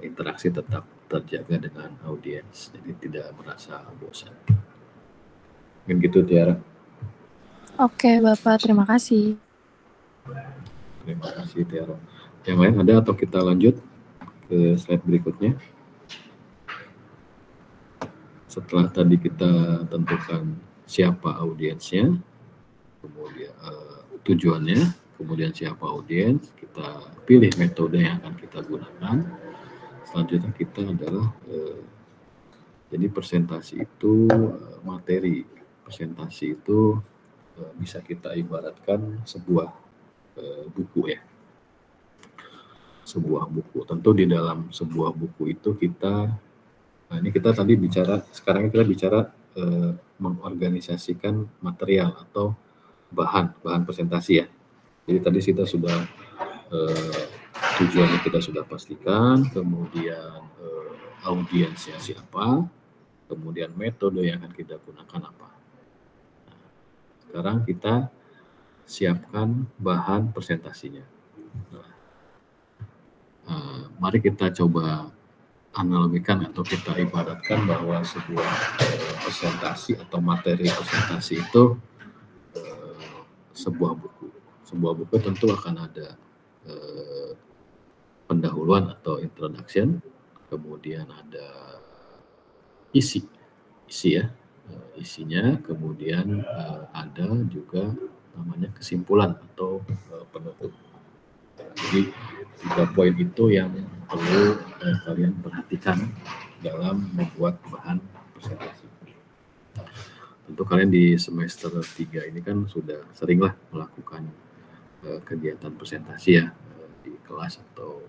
interaksi tetap terjaga dengan audiens, jadi tidak merasa bosan. Mungkin gitu Tiara. Oke Bapak, terima kasih. Terima kasih Tiara. Yang lain ada atau kita lanjut ke slide berikutnya? Setelah tadi kita tentukan siapa audiensnya, kemudian tujuannya, kemudian siapa audiens, kita pilih metode yang akan kita gunakan. Selanjutnya kita adalah jadi presentasi itu materi. Presentasi itu bisa kita ibaratkan sebuah buku ya. Sebuah buku. Tentu di dalam sebuah buku itu kita, nah ini kita tadi bicara, sekarang kita bicara mengorganisasikan material atau bahan presentasi ya. Jadi tadi kita sudah tujuannya kita sudah pastikan, kemudian audiensnya siapa, kemudian metode yang akan kita gunakan apa. Nah, sekarang kita siapkan bahan presentasinya. Mari kita coba analogikan atau kita ibaratkan bahwa sebuah presentasi atau materi presentasi itu sebuah buku. Sebuah buku tentu akan ada pendahuluan atau introduction, kemudian ada isi ya, isinya, kemudian ada juga namanya kesimpulan atau penutup. Jadi 3 poin itu yang perlu kalian perhatikan dalam membuat bahan presentasi. Tentu kalian di semester 3 ini kan sudah seringlah melakukan kegiatan presentasi ya di kelas atau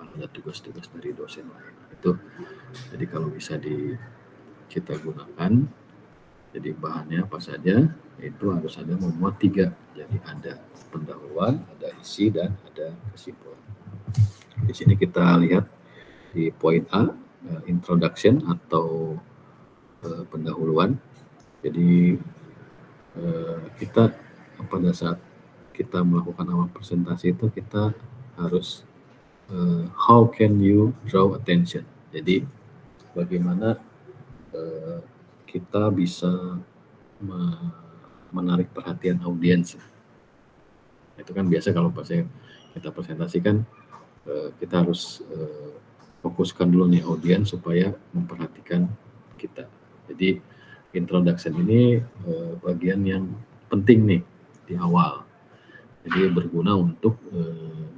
ada tugas-tugas dari dosen lain. Itu jadi kalau bisa kita gunakan, jadi bahannya apa saja, itu harus ada memuat 3. Jadi ada pendahuluan, ada isi, dan ada kesimpulan. Di sini kita lihat di poin A, introduction atau pendahuluan. Jadi kita pada saat kita melakukan awal presentasi itu kita harus how can you draw attention. Jadi bagaimana kita bisa menarik perhatian audiens. Itu kan biasa kalau pas kita presentasikan kita harus fokuskan dulu nih audiens supaya memperhatikan kita. Jadi introduction ini bagian yang penting nih di awal. Jadi berguna untuk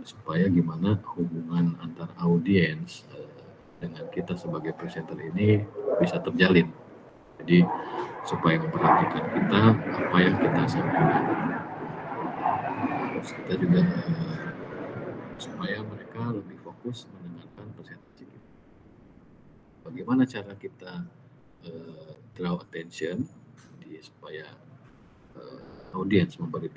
supaya gimana hubungan antara audiens dengan kita sebagai presenter ini bisa terjalin. Jadi supaya memperhatikan kita apa yang kita sampaikan. Terus kita juga supaya mereka lebih fokus mendengarkan presentasi kita. Bagaimana cara kita draw attention supaya audiens memberi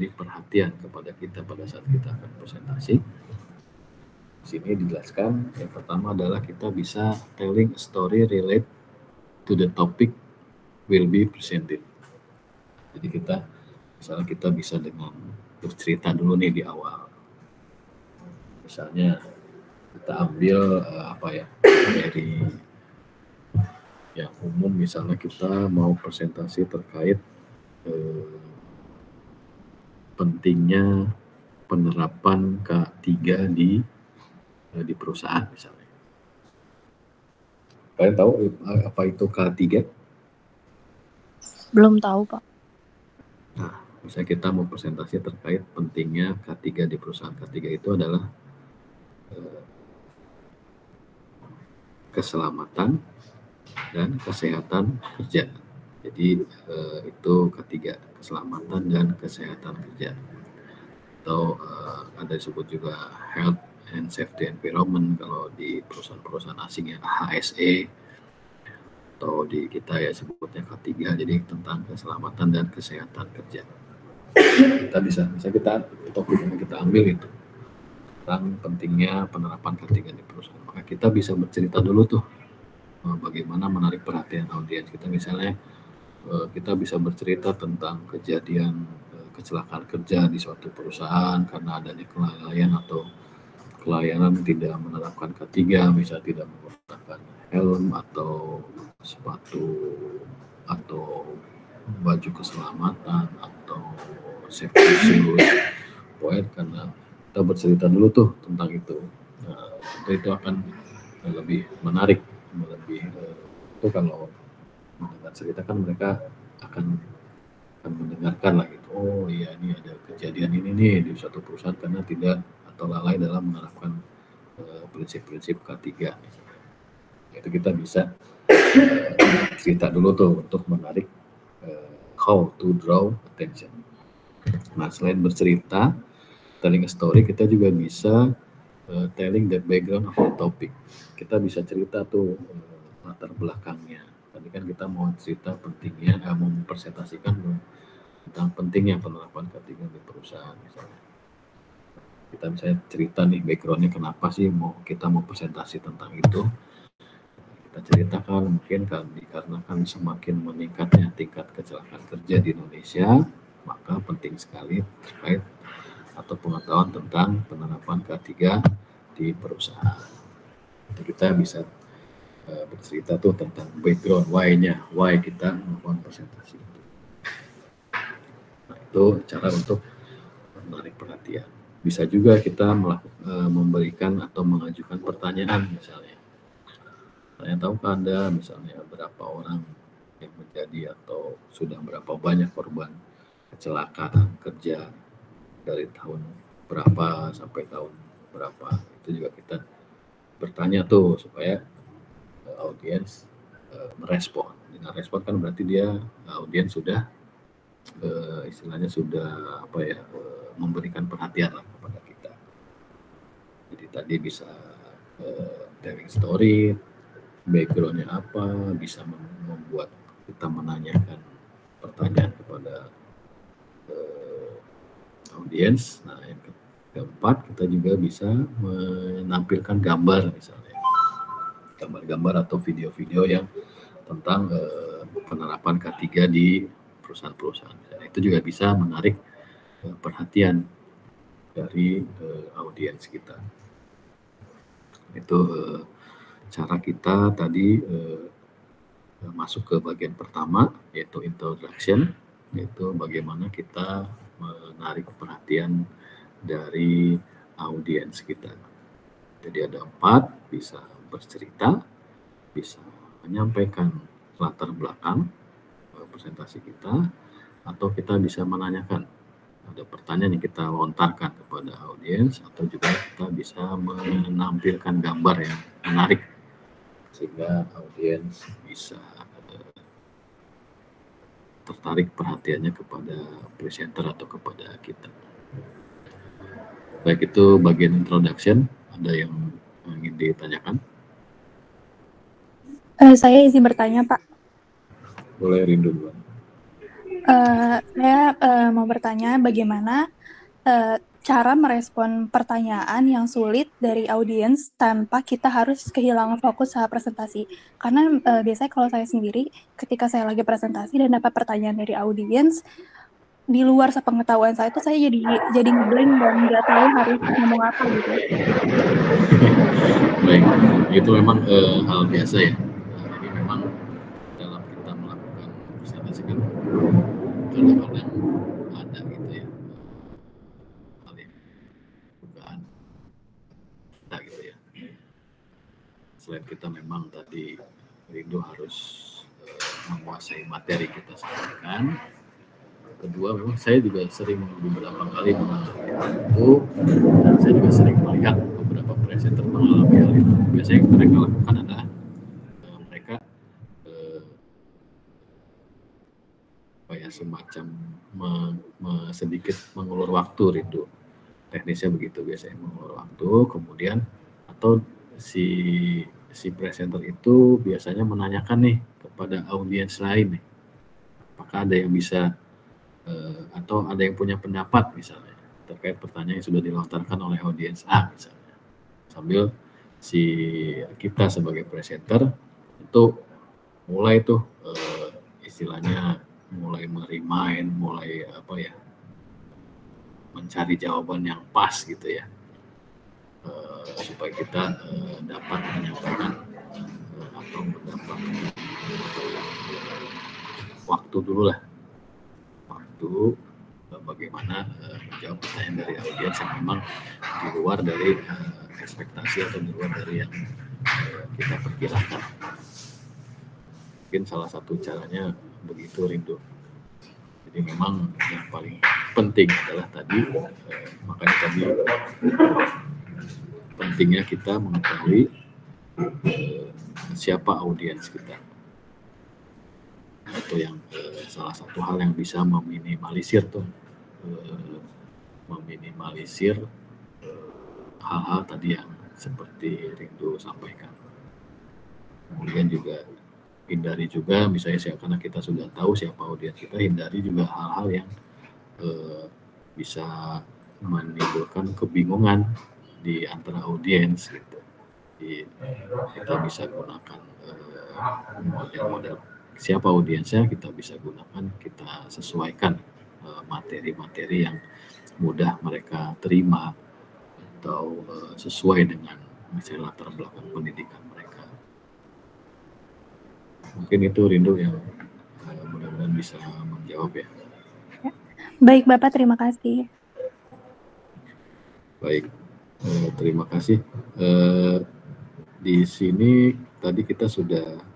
perhatian kepada kita pada saat kita akan presentasi. Di sini dijelaskan yang pertama adalah kita bisa telling a story relate to the topic will be presented. Jadi misalnya kita bisa dengan bercerita dulu nih di awal. Misalnya kita ambil dari yang umum, misalnya kita mau presentasi terkait pentingnya penerapan K3 di perusahaan misalnya. Kalian tahu apa itu K3? Belum tahu, Pak. Nah, misalnya kita mau presentasi terkait pentingnya K3 di perusahaan. K3 itu adalah keselamatan dan kesehatan kerja. Jadi itu K3, keselamatan dan kesehatan kerja. Atau ada disebut juga health and safety environment kalau di perusahaan-perusahaan asing ya, HSE, atau di kita ya sebutnya K3, jadi tentang keselamatan dan kesehatan kerja. Kita bisa topik yang kita ambil itu tentang pentingnya penerapan K3 di perusahaan. Maka kita bisa bercerita dulu tuh bagaimana menarik perhatian audiens kita. Misalnya kita bisa bercerita tentang kejadian kecelakaan kerja di suatu perusahaan karena adanya kelalaian atau pelayanan tidak menerapkan K3, misalnya tidak menggunakan helm atau sepatu atau baju keselamatan atau safety shoes. Pokoknya karena kita bercerita dulu tuh tentang itu. Nah, itu akan lebih menarik, itu kalau mendengar cerita kan mereka akan mendengarkan lah gitu. Oh iya, ini ada kejadian ini nih di suatu perusahaan karena tidak atau lalai dalam menerapkan prinsip-prinsip K3. Itu kita bisa cerita dulu tuh untuk menarik how to draw attention. Nah, selain bercerita, telling a story, kita juga bisa telling the background of the topic. Kita bisa cerita tuh latar belakangnya. Tadi kan kita mau cerita pentingnya, mau mempresentasikan tentang pentingnya penerapan K3 di perusahaan misalnya. Kita bisa cerita nih backgroundnya kenapa sih kita mau presentasi tentang itu. Kita ceritakan mungkin dikarenakan semakin meningkatnya tingkat kecelakaan kerja di Indonesia, maka penting sekali terkait atau pengetahuan tentang penerapan K3 di perusahaan. Jadi kita bisa bercerita tuh tentang background, why kita melakukan presentasi itu. Nah, itu cara untuk menarik perhatian. Bisa juga kita memberikan atau mengajukan pertanyaan misalnya. Saya tahu Anda misalnya berapa orang yang menjadi atau sudah berapa banyak korban kecelakaan kerja dari tahun berapa sampai tahun berapa. Itu juga kita bertanya tuh supaya audiens merespon. Dengan respon kan berarti dia audiens sudah istilahnya sudah memberikan perhatian lah kepada kita. Jadi tadi bisa telling story, backgroundnya apa, bisa membuat kita menanyakan pertanyaan kepada audiens. Nah, yang keempat kita juga bisa menampilkan gambar misalnya, gambar-gambar atau video-video yang tentang penerapan K3 di perusahaan-perusahaan. Dan itu juga bisa menarik perhatian dari audiens kita. Itu cara kita tadi masuk ke bagian pertama, yaitu introduction, yaitu bagaimana kita menarik perhatian dari audiens kita. Jadi ada 4, bisa bercerita, bisa menyampaikan latar belakang presentasi kita, atau kita bisa menanyakan ada pertanyaan yang kita lontarkan kepada audiens, atau juga kita bisa menampilkan gambar yang menarik sehingga audiens bisa tertarik perhatiannya kepada presenter atau kepada kita. Baik, itu bagian introduction. Ada yang ingin ditanyakan? Saya izin bertanya, Pak. Boleh, Rindu duluan. Saya mau bertanya bagaimana cara merespon pertanyaan yang sulit dari audiens tanpa kita harus kehilangan fokus saat presentasi. Karena biasanya kalau saya sendiri, ketika saya lagi presentasi dan dapat pertanyaan dari audiens, di luar sepengetahuan saya itu saya jadi ngeblank dan nggak tahu harus ngomong apa gitu. Baik, itu memang hal biasa ya. Jadi memang dalam kita melakukan presentasi kan kadang-kadang ada gitu ya hal yang dugaan kita gitu ya. Selain kita memang tadi Rindu harus menguasai materi kita sampaikan. Kedua, memang saya juga sering beberapa kali mengalami itu, dan saya juga sering melihat beberapa presenter mengalami hal itu. Biasanya yang mereka lakukan adalah mereka kayak semacam sedikit mengulur waktu, Rindu. Teknisnya begitu, biasanya mengulur waktu, kemudian atau si presenter itu biasanya menanyakan nih kepada audiens lain nih, apakah ada yang bisa atau ada yang punya pendapat misalnya terkait pertanyaan yang sudah dilontarkan oleh audiens A misalnya, sambil si kita sebagai presenter itu mulai tuh istilahnya mulai merimain, mulai mencari jawaban yang pas gitu ya, supaya kita dapat menyampaikan atau mendapat waktu dulu lah, bagaimana menjawab pertanyaan dari audiens yang memang di luar dari ekspektasi atau di luar dari yang kita perkirakan. Mungkin salah satu caranya begitu, Rindu. Jadi memang yang paling penting adalah tadi, makanya tadi pentingnya kita mengetahui siapa audiens kita. Itu yang salah satu hal yang bisa meminimalisir hal-hal tadi yang seperti Rindu sampaikan. Kemudian juga hindari juga, misalnya karena kita sudah tahu siapa audiens kita, hindari juga hal-hal yang bisa menimbulkan kebingungan di antara audiens gitu. Jadi kita bisa gunakan model-model siapa audiensnya, kita bisa gunakan, kita sesuaikan materi-materi yang mudah mereka terima atau sesuai dengan misalnya latar belakang pendidikan mereka. Mungkin itu, Rindu, yang mudah-mudahan bisa menjawab ya. Baik Bapak, terima kasih. Baik, terima kasih. Di sini tadi kita sudah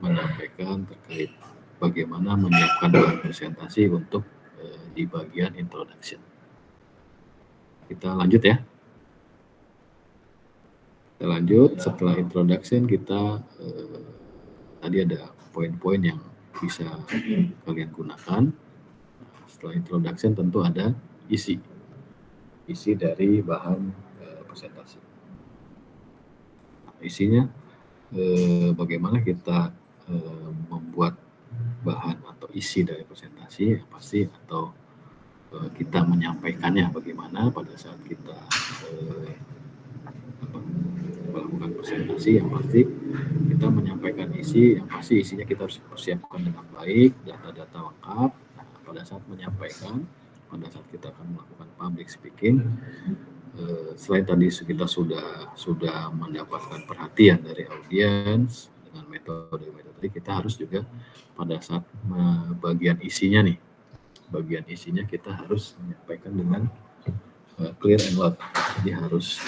menyampaikan terkait bagaimana menyiapkan bahan presentasi untuk di bagian introduction. Kita lanjut ya. Kita lanjut, setelah introduction kita tadi ada poin-poin yang bisa kalian gunakan. Setelah introduction tentu ada isi dari bahan presentasi. Isinya bagaimana kita membuat bahan atau isi dari presentasi yang pasti, atau kita menyampaikannya bagaimana pada saat kita melakukan presentasi. Yang pasti kita menyampaikan isi, yang pasti isinya kita harus persiapkan dengan baik, data-data lengkap. Nah, pada saat menyampaikan, pada saat kita akan melakukan public speaking, selain tadi kita sudah mendapatkan perhatian dari audiens dengan metode kita harus juga pada saat bagian isinya kita harus menyampaikan dengan clear and loud. Jadi harus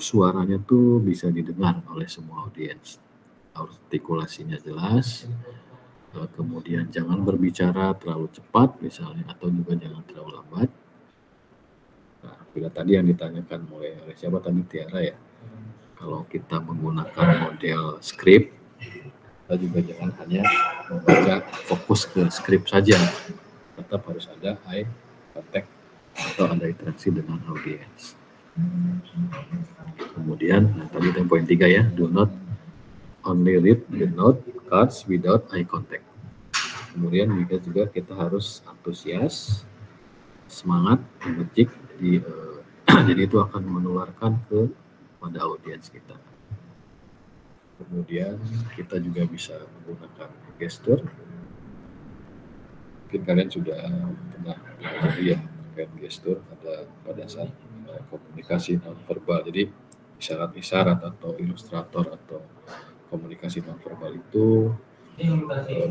suaranya tuh bisa didengar oleh semua audiens, artikulasinya jelas, Kemudian jangan berbicara terlalu cepat misalnya, atau juga jangan terlalu lambat. Nah, bila tadi yang ditanyakan oleh siapa tadi, Tiara ya, kalau kita menggunakan model script, kita juga jangan hanya membaca fokus ke script saja, tetap harus ada eye contact atau ada interaksi dengan audiens. Kemudian, nah tadi itu poin 3 ya, do not only read the note cards without eye contact. Kemudian juga kita harus antusias, semangat, energik, jadi itu akan menularkan pada audiens kita. Kemudian kita juga bisa menggunakan gestur. Mungkin kalian sudah pernah belajar ya terkait gestur pada saat komunikasi nonverbal. Jadi isyarat-isyarat atau ilustrator atau komunikasi nonverbal itu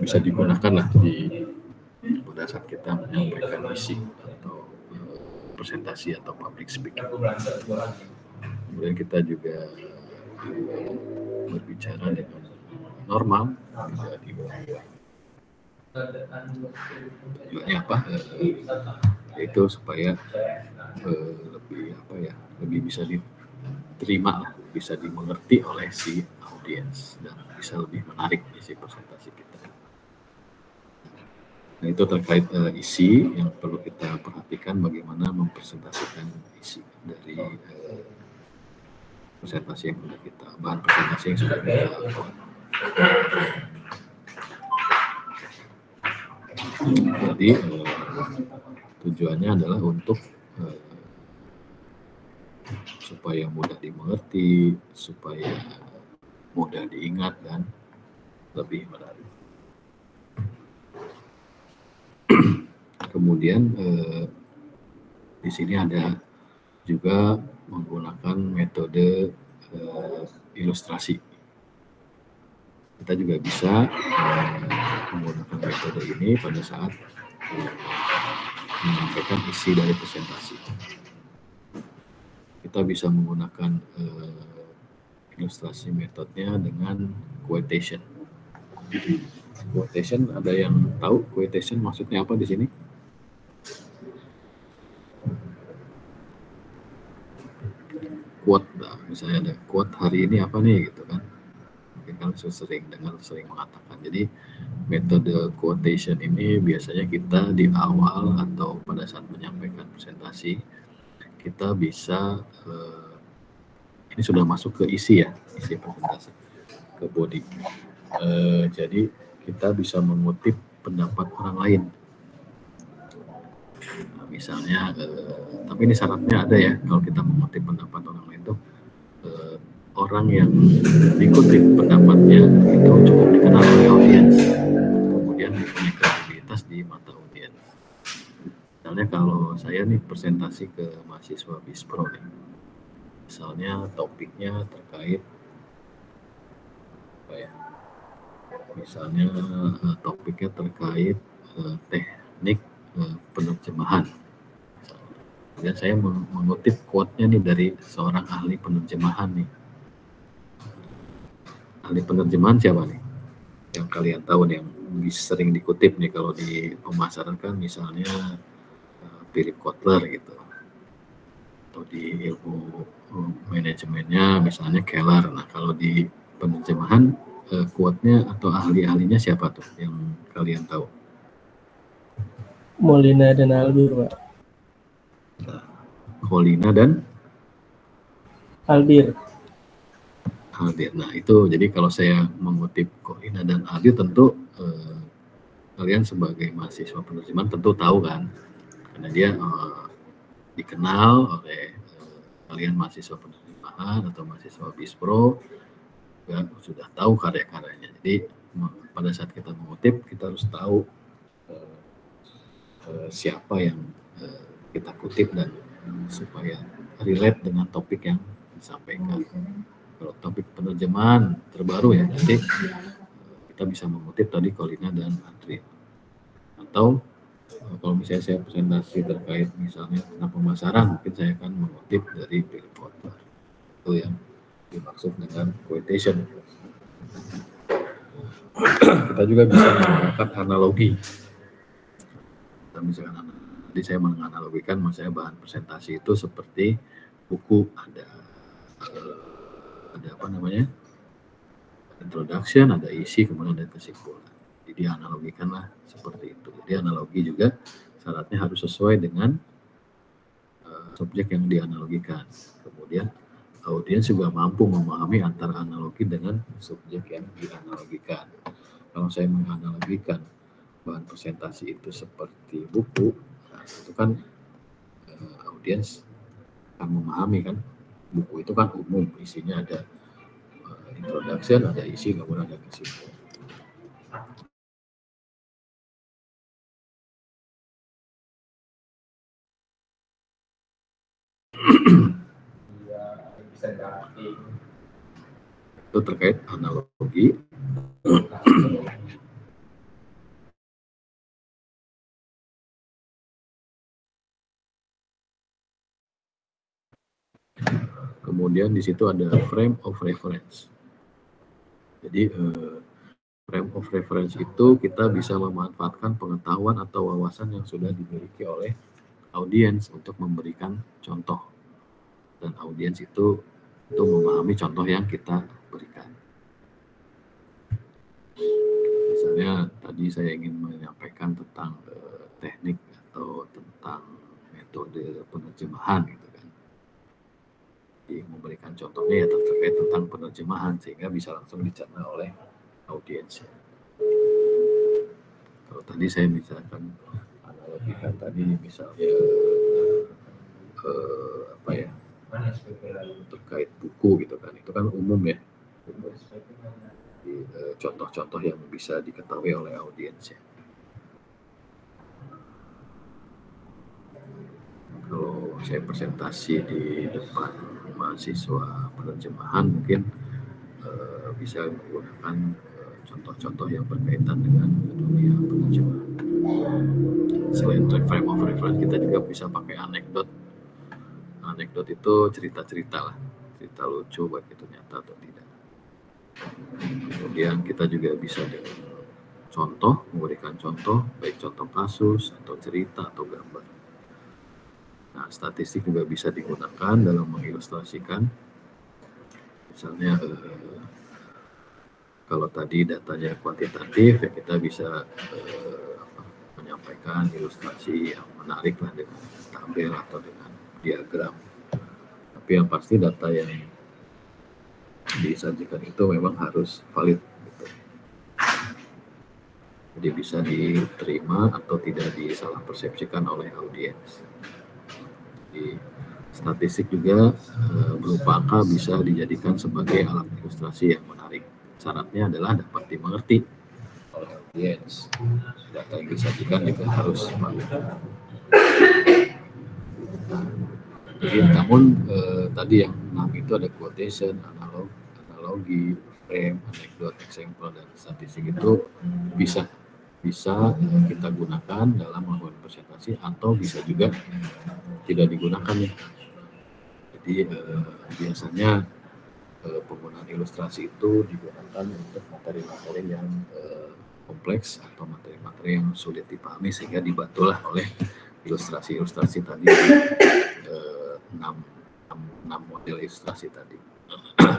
bisa digunakan lah pada saat kita menyampaikan isi atau presentasi atau public speaking. Kemudian kita juga berbicara dengan normal, tidak dibuang-buang. Tujuannya apa? Itu supaya lebih bisa diterima, bisa dimengerti oleh si audiens dan bisa lebih menarik isi presentasi kita. Nah, itu terkait isi yang perlu kita perhatikan, bagaimana mempresentasikan isi dari presentasi yang sudah kita bahan presentasi yang sudah kita buat. Jadi tujuannya adalah untuk supaya mudah dimengerti, supaya mudah diingat dan lebih menarik. Kemudian di sini ada juga menggunakan metode ilustrasi. Kita juga bisa menggunakan metode ini pada saat menyampaikan isi dari presentasi. Kita bisa menggunakan ilustrasi metodenya dengan quotation. Quotation, ada yang tahu quotation maksudnya apa di sini? Quote, misalnya ada quote hari ini apa nih gitu kan? Mungkin kan sering dengar, sering mengatakan. Jadi metode quotation ini biasanya kita di awal atau pada saat menyampaikan presentasi kita bisa ini sudah masuk ke isi ya, isi presentasi, ke body. Jadi kita bisa mengutip pendapat orang lain. Nah, misalnya, tapi ini syaratnya ada ya, kalau kita mengutip pendapat orang lain itu orang yang dikutip pendapatnya itu cukup dikenal oleh audiens, kemudian mempunyai kredibilitas di mata audiens. Misalnya kalau saya nih presentasi ke mahasiswa BISPRO nih, misalnya topiknya terkait apa ya? Misalnya topiknya terkait teknik penerjemahan. Dan saya mengutip quote-nya nih dari seorang ahli penerjemahan nih. Ahli penerjemahan siapa nih? Yang kalian tahu nih, yang sering dikutip nih kalau di pemasaran kan, misalnya Philip Kotler gitu. Atau di ilmu manajemennya misalnya Keller. Nah, kalau di penerjemahan quote-nya atau ahli-ahlinya siapa tuh yang kalian tahu? Molina dan Albir, Pak. Molina dan Albir. Nah, itu jadi kalau saya mengutip Molina dan Albir, tentu kalian sebagai mahasiswa penerjemahan tentu tahu kan, karena dia dikenal oleh kalian mahasiswa penerjemahan atau mahasiswa BISPRO, ya, sudah tahu karya-karyanya. Jadi pada saat kita mengutip, kita harus tahu siapa yang kita kutip dan supaya relate dengan topik yang disampaikan. Kalau topik penerjemahan terbaru ya, nanti kita bisa mengutip tadi Colina dan Andri. Atau kalau misalnya saya presentasi terkait misalnya tentang pemasaran, mungkin saya akan mengutip dari Philip Kotler. Itu yang dimaksud dengan quotation. kita juga bisa menggunakan analogi. Kita misalkan tadi saya menganalogikan, maksudnya bahan presentasi itu seperti buku, ada apa namanya, introduction, ada isi, kemudian ada kesimpulan. Jadi analogikanlah seperti itu. Jadi analogi juga syaratnya harus sesuai dengan subjek yang dianalogikan. Kemudian audiens juga mampu memahami antara analogi dengan subjek yang dianalogikan. Kalau saya menganalogikan bahan presentasi itu seperti buku, nah, itu kan audiens akan memahami kan, buku itu kan umum, isinya ada introduction, ada isi, kemudian ada kesimpulan. Itu terkait analogi. Kemudian di situ ada frame of reference. Jadi frame of reference itu kita bisa memanfaatkan pengetahuan atau wawasan yang sudah dimiliki oleh audiens untuk memberikan contoh, dan audiens itu memahami contoh yang kita berikan. Misalnya tadi saya ingin menyampaikan tentang teknik atau tentang metode penerjemahan gitu kan. Jadi memberikan contohnya ya terkait tentang penerjemahan sehingga bisa langsung dicerna oleh audiens. Kalau tadi saya misalkan analogikan tadi misalnya apa ya, terkait buku gitu kan, itu kan umum ya. Contoh-contoh yang bisa diketahui oleh audiens ya. Kalau saya presentasi di depan mahasiswa penerjemahan mungkin bisa menggunakan contoh-contoh yang berkaitan dengan dunia penerjemahan. Selain frame of reference, kita juga bisa pakai anekdot. Anekdot itu cerita-cerita lah, cerita lucu baik itu nyata atau tidak. Kemudian kita juga bisa dengan contoh, memberikan contoh, baik contoh kasus atau cerita atau gambar. Nah, statistik juga bisa digunakan dalam mengilustrasikan. Misalnya kalau tadi datanya kuantitatif, ya kita bisa menyampaikan ilustrasi yang menarik lah dengan tabel atau dengan diagram. Tapi yang pasti data yang disajikan itu memang harus valid. Gitu. Jadi bisa diterima atau tidak disalah persepsikan oleh audiens. Jadi statistik juga berupa angka bisa dijadikan sebagai alat ilustrasi yang menarik. Syaratnya adalah dapat dimengerti oleh audiens. Data yang disajikan juga harus valid. Jadi namun tadi yang 6 itu ada quotation, analogi, frame, anekdot, example, dan statistik itu bisa kita gunakan dalam melakukan presentasi atau bisa juga tidak digunakan ya. Jadi biasanya penggunaan ilustrasi itu digunakan untuk materi-materi yang kompleks atau materi-materi yang sulit dipahami sehingga dibantulah oleh ilustrasi-ilustrasi tadi, 6 model ilustrasi tadi.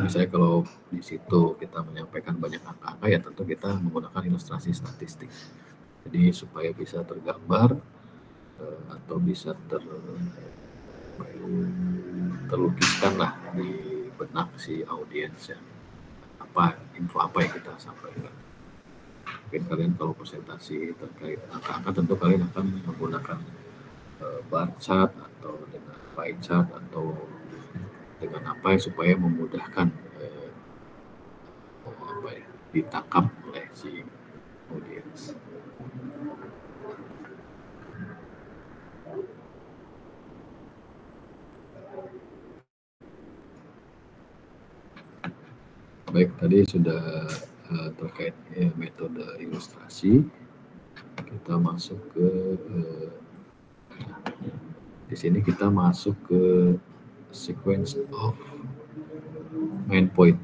Misalnya kalau di situ kita menyampaikan banyak angka-angka, ya tentu kita menggunakan ilustrasi statistik. Jadi supaya bisa tergambar atau bisa terlukiskan lah di benak si audiens ya, info apa yang kita sampaikan. Mungkin kalian kalau presentasi terkait angka-angka tentu kalian akan menggunakan bar chart atau dengan pie chart atau dengan apa ya supaya memudahkan ditangkap oleh si audiens. Baik, tadi sudah terkait metode ilustrasi. Kita masuk ke di sini kita masuk ke sequence of main point.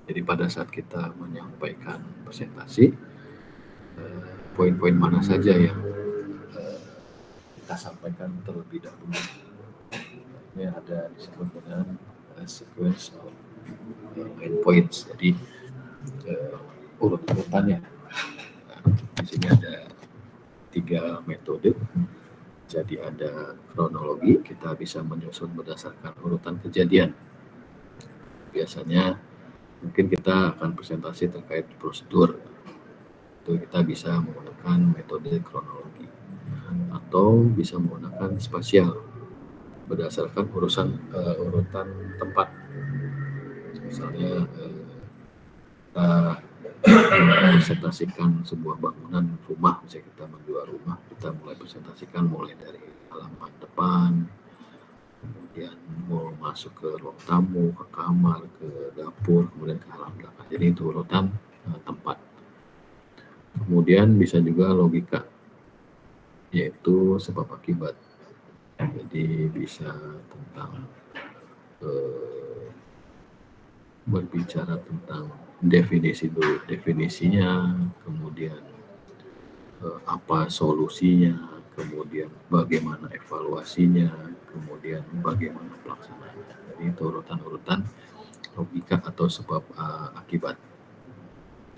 Jadi pada saat kita menyampaikan presentasi, poin-poin mana saja yang kita sampaikan terlebih dahulu. Ini ada disebut dengan sequence of main points. Jadi urut-urutannya. Nah, di sini ada 3 metode. Jadi ada kronologi, kita bisa menyusun berdasarkan urutan kejadian. Biasanya mungkin kita akan presentasi terkait prosedur. Itu kita bisa menggunakan metode kronologi. Atau bisa menggunakan spasial berdasarkan urutan tempat. Misalnya kita presentasikan sebuah bangunan rumah, misalnya kita menjual rumah, kita mulai presentasikan mulai dari halaman depan, kemudian mau masuk ke ruang tamu, ke kamar, ke dapur, kemudian ke halaman belakang. Jadi itu urutan tempat. Kemudian bisa juga logika, yaitu sebab akibat. Jadi bisa tentang berbicara tentang definisi dulu, definisinya, kemudian apa solusinya, kemudian bagaimana evaluasinya, kemudian bagaimana pelaksanaannya. Jadi itu urutan-urutan logika atau sebab akibat.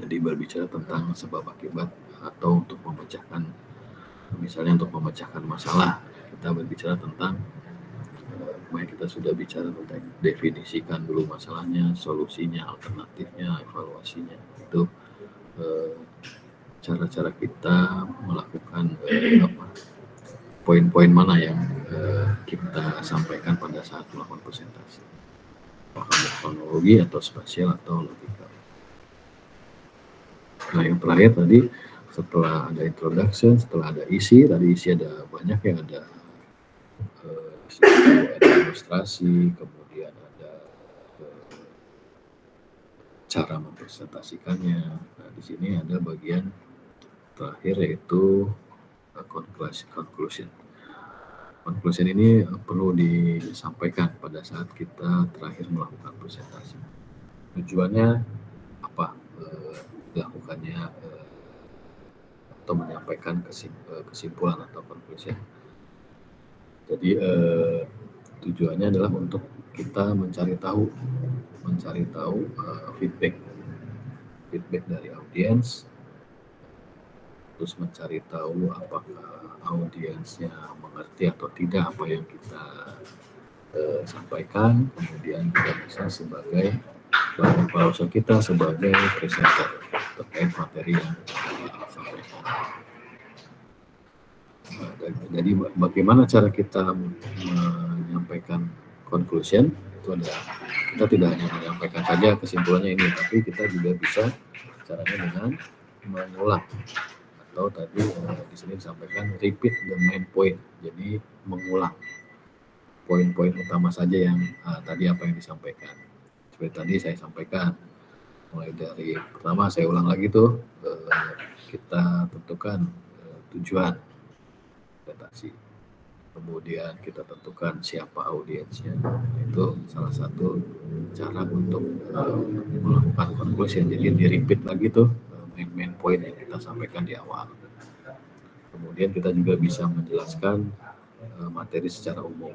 Jadi berbicara tentang sebab akibat atau untuk memecahkan, misalnya untuk memecahkan masalah, kita berbicara tentang kemarin kita sudah bicara tentang definisikan dulu masalahnya, solusinya, alternatifnya, evaluasinya. Itu cara-cara kita melakukan poin-poin mana yang kita sampaikan pada saat melakukan presentasi. Apakah kronologi atau spasial atau logika. Nah, yang terakhir tadi setelah ada introduction, setelah ada isi, tadi isi ada banyak yang ada ilustrasi, kemudian ada cara mempresentasikannya. Nah, di sini ada bagian terakhir yaitu conclusion. Conclusion ini perlu disampaikan pada saat kita terakhir melakukan presentasi. Tujuannya apa? Dilakukannya atau menyampaikan kesimpulan atau conclusion. Jadi tujuannya adalah untuk kita mencari tahu feedback dari audiens, terus mencari tahu apakah audiensnya mengerti atau tidak apa yang kita sampaikan, kemudian kita bisa sebagai bahan evaluasi kita sebagai presenter terkait materi yang disampaikan. Jadi bagaimana cara kita menyampaikan conclusion? Itu adalah kita tidak hanya menyampaikan saja kesimpulannya ini, tapi kita juga bisa caranya dengan mengulang atau tadi di sini disampaikan repeat the main point. Jadi mengulang poin-poin utama saja yang tadi apa yang disampaikan. Seperti tadi saya sampaikan mulai dari pertama saya ulang lagi tuh kita tentukan tujuan presentasi, kemudian kita tentukan siapa audiensnya. Itu salah satu cara untuk melakukan conclusion. Jadi di-repeat lagi tuh main point yang kita sampaikan di awal. Kemudian kita juga bisa menjelaskan materi secara umum.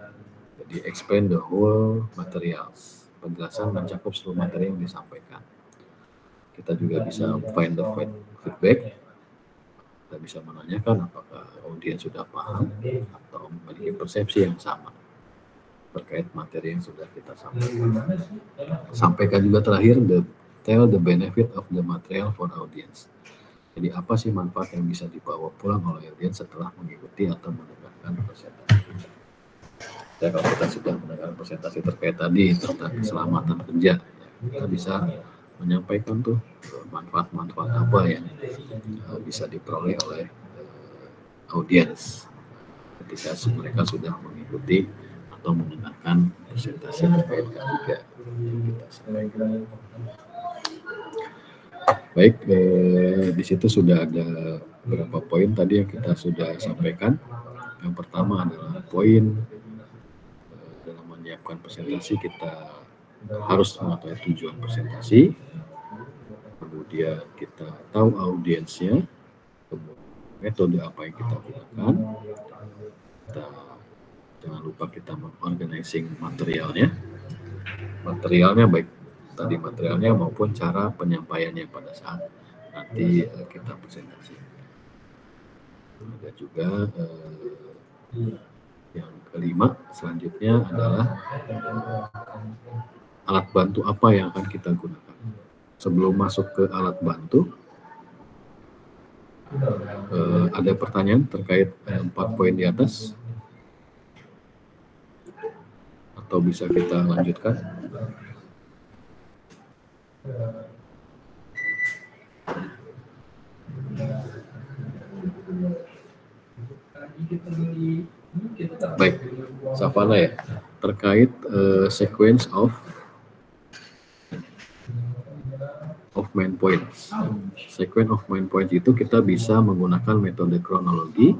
Jadi explain the whole materials. Penjelasan mencakup seluruh materi yang disampaikan. Kita juga bisa find the feedback. Kita bisa menanyakan apakah audiens sudah paham atau memiliki persepsi yang sama terkait materi yang sudah kita sampaikan. Sampaikan juga terakhir, tell the benefit of the material for audience. Jadi apa sih manfaat yang bisa dibawa pulang oleh audiens setelah mengikuti atau mendengarkan presentasi kita. Ya, kalau kita sudah mendengarkan presentasi terkait tadi tentang keselamatan kerja, kita bisa menyampaikan tuh manfaat-manfaat apa yang bisa diperoleh oleh audiens ketika mereka sudah mengikuti atau mendengarkan presentasi terkait K3 yang kita sampaikan. Baik, di situ sudah ada beberapa poin tadi yang kita sudah sampaikan. Yang pertama adalah poin dalam menyiapkan presentasi kita harus mengetahui tujuan presentasi, kemudian kita tahu audiensnya, kemudian metode apa yang kita gunakan, kita jangan lupa kita mengorganising materialnya baik tadi materialnya maupun cara penyampaiannya pada saat nanti kita presentasi. Ada juga yang kelima selanjutnya adalah alat bantu apa yang akan kita gunakan. Sebelum masuk ke alat bantu, ada pertanyaan terkait 4 poin di atas? Atau bisa kita lanjutkan? Baik, Savana ya, terkait sequence of main points. Sequence of main points itu kita bisa menggunakan metode kronologi,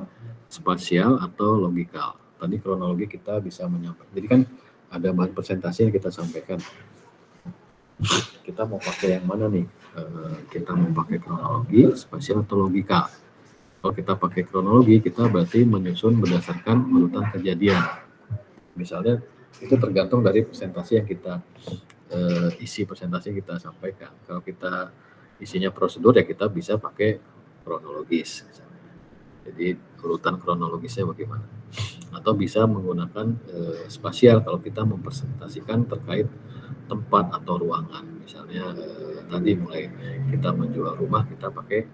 spasial, atau logikal. Tadi kronologi kita bisa menyampaikan. Jadi kan ada bahan presentasi yang kita sampaikan. Kita mau pakai yang mana nih? Kita mau pakai kronologi, spasial, atau logikal. Kalau kita pakai kronologi, kita berarti menyusun berdasarkan urutan kejadian. Misalnya, itu tergantung dari presentasi yang kita isi presentasi yang kita sampaikan. Kalau kita isinya prosedur, ya kita bisa pakai kronologis. Misalnya. Jadi, urutan kronologisnya bagaimana? Atau bisa menggunakan spasial kalau kita mempresentasikan terkait tempat atau ruangan. Misalnya, tadi mulai kita menjual rumah, kita pakai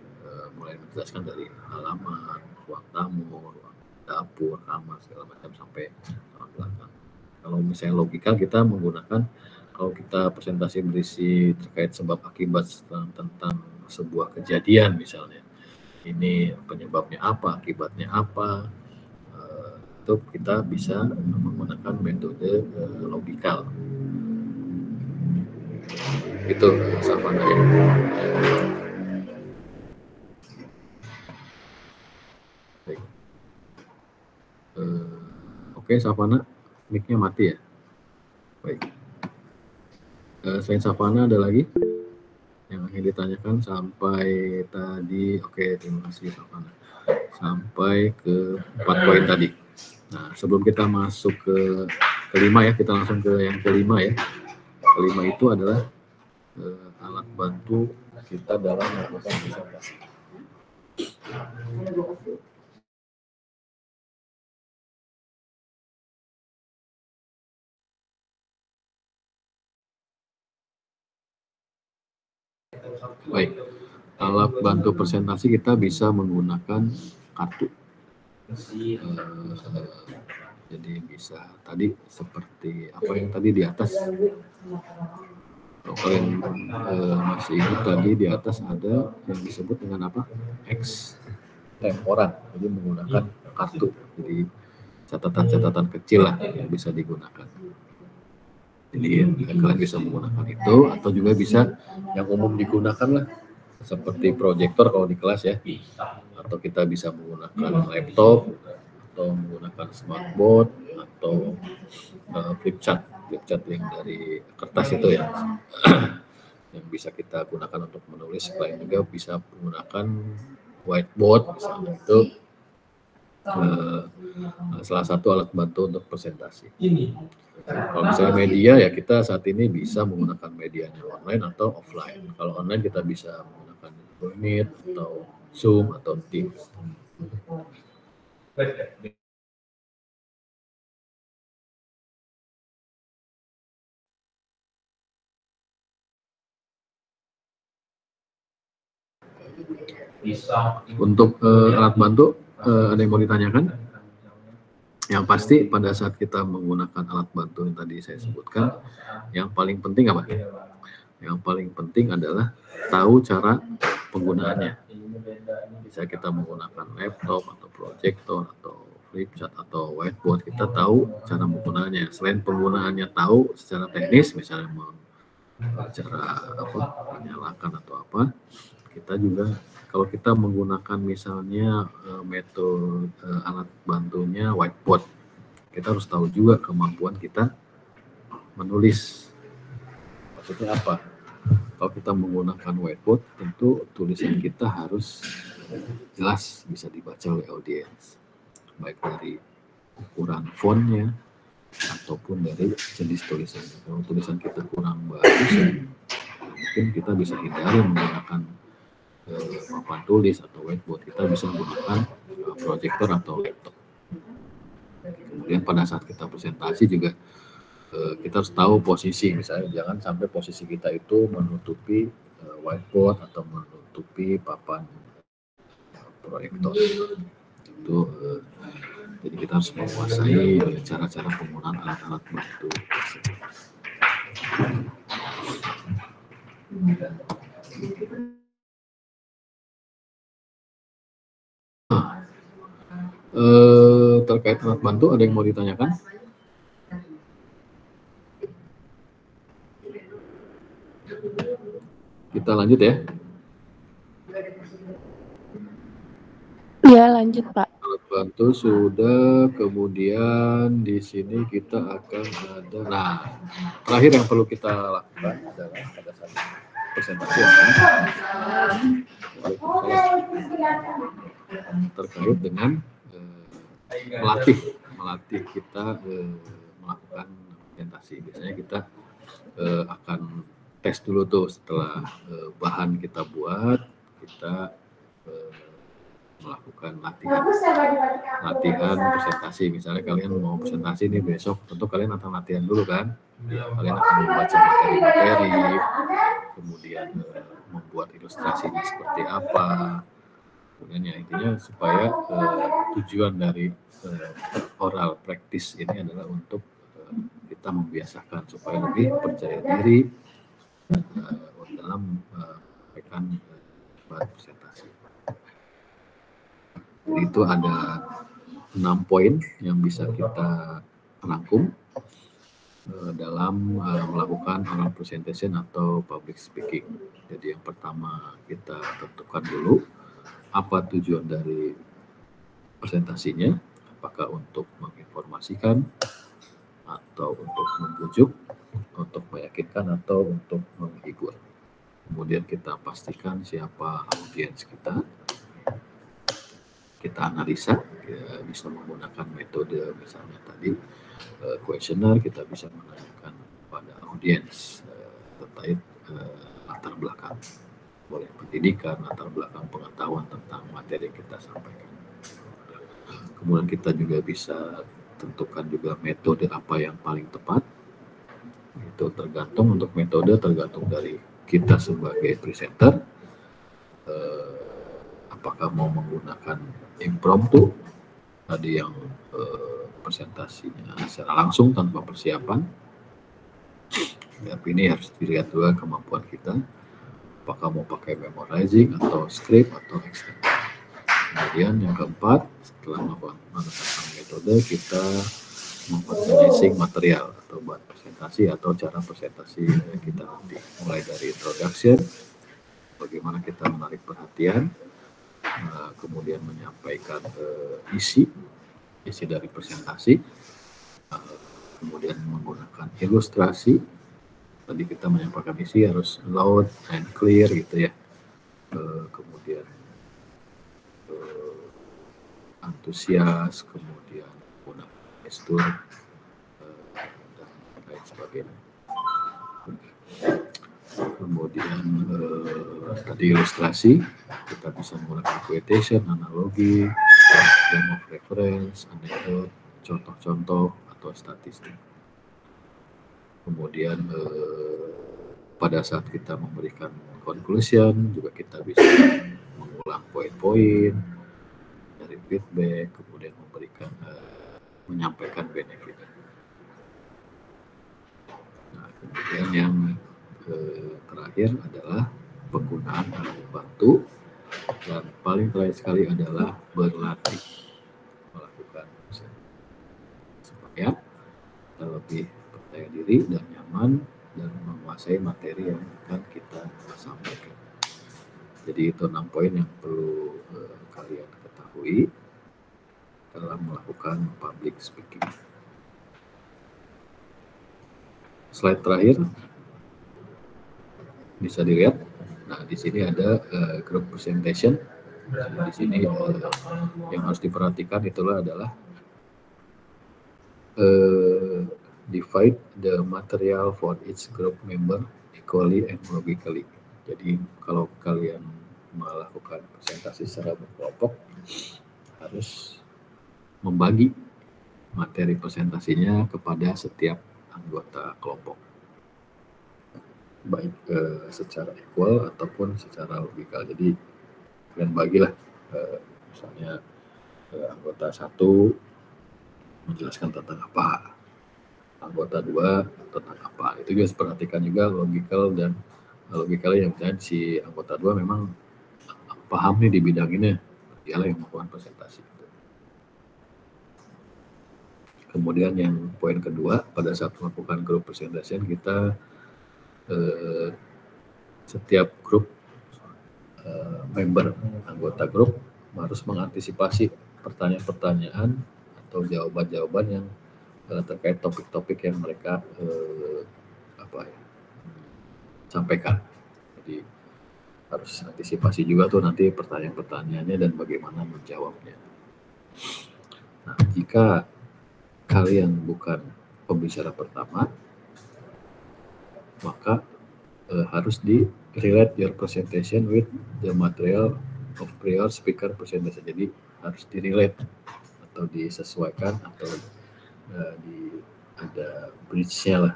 mulai menjelaskan dari halaman, ruang tamu, ruang dapur, kamar, segala macam sampai ruang belakang. Kalau misalnya logikal kita menggunakan, kalau kita presentasi berisi terkait sebab akibat tentang sebuah kejadian misalnya, ini penyebabnya apa, akibatnya apa, itu kita bisa menggunakan metode logikal. Itu Savana ya. Baik. Oke, Savana, mic-nya mati ya. Baik. Selain Savana ada lagi yang ingin ditanyakan sampai tadi? Oke, terima kasih Savana. Sampai ke 4 poin tadi. Nah, sebelum kita masuk ke kelima ya, kita langsung ke yang kelima ya. Kelima itu adalah alat bantu kita dalam melakukan presentasi. Baik, alat bantu presentasi kita bisa menggunakan kartu. Jadi bisa tadi seperti apa yang tadi di atas. Kalau kalian masih ingat tadi di atas ada yang disebut dengan apa? Extemporan. Jadi menggunakan kartu. Jadi catatan-catatan kecil lah yang bisa digunakan. Jadi kalian bisa menggunakan itu atau juga bisa yang umum digunakan lah seperti proyektor kalau di kelas ya, atau kita bisa menggunakan laptop atau menggunakan smartboard atau flip chart yang dari kertas itu ya yang bisa kita gunakan untuk menulis. Selain juga bisa menggunakan whiteboard misalnya, itu salah satu alat bantu untuk presentasi. Kalau misalnya media ya kita saat ini bisa menggunakan medianya online atau offline. Kalau online kita bisa menggunakan Google Meet atau Zoom atau Teams. Untuk alat bantu ada yang mau ditanyakan? Yang pasti pada saat kita menggunakan alat bantu yang tadi saya sebutkan, yang paling penting apa? Yang paling penting adalah tahu cara penggunaannya. Bisa kita menggunakan laptop atau proyektor atau flip chart atau whiteboard, kita tahu cara penggunaannya. Selain penggunaannya tahu secara teknis, misalnya cara apa menyalakan atau apa, kita juga kalau kita menggunakan misalnya metode alat bantunya whiteboard, kita harus tahu juga kemampuan kita menulis Maksudnya apa? Kalau kita menggunakan whiteboard, tentu tulisan kita harus jelas bisa dibaca oleh audiens, baik dari ukuran fontnya ataupun dari jenis tulisannya. Kalau tulisan kita kurang bagus, mungkin kita bisa hindari menggunakan papan tulis atau whiteboard. Kita bisa menggunakan proyektor atau laptop. Kemudian pada saat kita presentasi juga kita harus tahu posisi, misalnya jangan sampai posisi kita itu menutupi whiteboard atau menutupi papan proyektor. Itu jadi kita harus menguasai cara-cara penggunaan alat-alat bantu. Terkait alat bantu, ada yang mau ditanyakan? Kita lanjut ya. Ya, lanjut Pak. Alat bantu sudah, kemudian di sini kita akan ada. Nah, terakhir yang perlu kita lakukan adalah pada saat presentasi terkait dengan melatih kita melakukan presentasi. Biasanya kita akan tes dulu tuh setelah bahan kita buat, kita melakukan latihan presentasi. Misalnya kalian mau presentasi nih besok, tentu kalian akan latihan dulu kan. Kalian akan membaca materi-materi, kemudian membuat ilustrasinya seperti apa. Kemudian ya intinya supaya tujuan dari oral practice ini adalah untuk kita membiasakan supaya lebih percaya diri dalam menyampaikan presentasi. Jadi itu ada 6 poin yang bisa kita rangkum dalam melakukan oral presentation atau public speaking. Jadi yang pertama kita tentukan dulu apa tujuan dari presentasinya, apakah untuk menginformasikan atau untuk membujuk, untuk meyakinkan atau untuk menghibur. Kemudian kita pastikan siapa audiens kita analisa, ya, bisa menggunakan metode misalnya tadi questionnaire, kita bisa menanyakan pada audiens terkait latar belakang, boleh pendidikan, latar belakang pengetahuan tentang materi yang kita sampaikan. Kemudian kita juga bisa tentukan juga metode apa yang paling tepat. Itu tergantung, untuk metode tergantung dari kita sebagai presenter, apakah mau menggunakan impromptu tadi yang presentasinya secara langsung tanpa persiapan. Tapi ini harus dilihat juga kemampuan kita, apakah mau pakai memorizing atau script atau extend. Kemudian yang keempat, setelah menggunakan metode, kita memorganizing material atau buat presentasi atau cara presentasi kita nanti, mulai dari introduction, bagaimana kita menarik perhatian, kemudian menyampaikan isi dari presentasi, kemudian menggunakan ilustrasi. Tadi kita menyampaikan isi harus loud and clear gitu ya, kemudian antusias, kemudian menggunakan gestur dan lain sebagainya. Kemudian tadi ilustrasi, kita bisa menggunakan quotation, analogi, frame of reference, anekdot, contoh-contoh atau statistik. Kemudian pada saat kita memberikan conclusion juga kita bisa mengulang poin-poin dari feedback, kemudian memberikan menyampaikan benefit. Nah, kemudian yang terakhir adalah penggunaan alat bantu, dan paling terakhir sekali adalah berlatih melakukan supaya kita lebih percaya diri dan nyaman dan menguasai materi yang akan kita sampaikan. Jadi itu 6 poin yang perlu kalian ketahui dalam melakukan public speaking. Slide terakhir. bisa dilihat. Nah, di sini ada group presentation. Jadi di sini yang harus diperhatikan itulah adalah divide the material for each group member equally and logically. Jadi kalau kalian melakukan presentasi secara berkelompok, harus membagi materi presentasinya kepada setiap anggota kelompok, baik secara equal ataupun secara logikal. Jadi kalian bagilah, misalnya anggota 1 menjelaskan tentang apa, anggota 2 tentang apa. Itu juga perhatikan juga logikal yang misalnya si anggota 2 memang paham nih di bidang ini, dialah yang melakukan presentasi. Kemudian yang poin kedua, pada saat melakukan group presentation kita setiap grup member anggota grup harus mengantisipasi pertanyaan-pertanyaan atau jawaban-jawaban yang terkait topik-topik yang mereka sampaikan. Jadi harus antisipasi juga tuh nanti pertanyaan-pertanyaannya dan bagaimana menjawabnya. Nah, jika kalian bukan pembicara pertama, maka harus relate your presentation with the material of prior speaker presentation. Jadi harus relate atau disesuaikan atau ada bridge-nya lah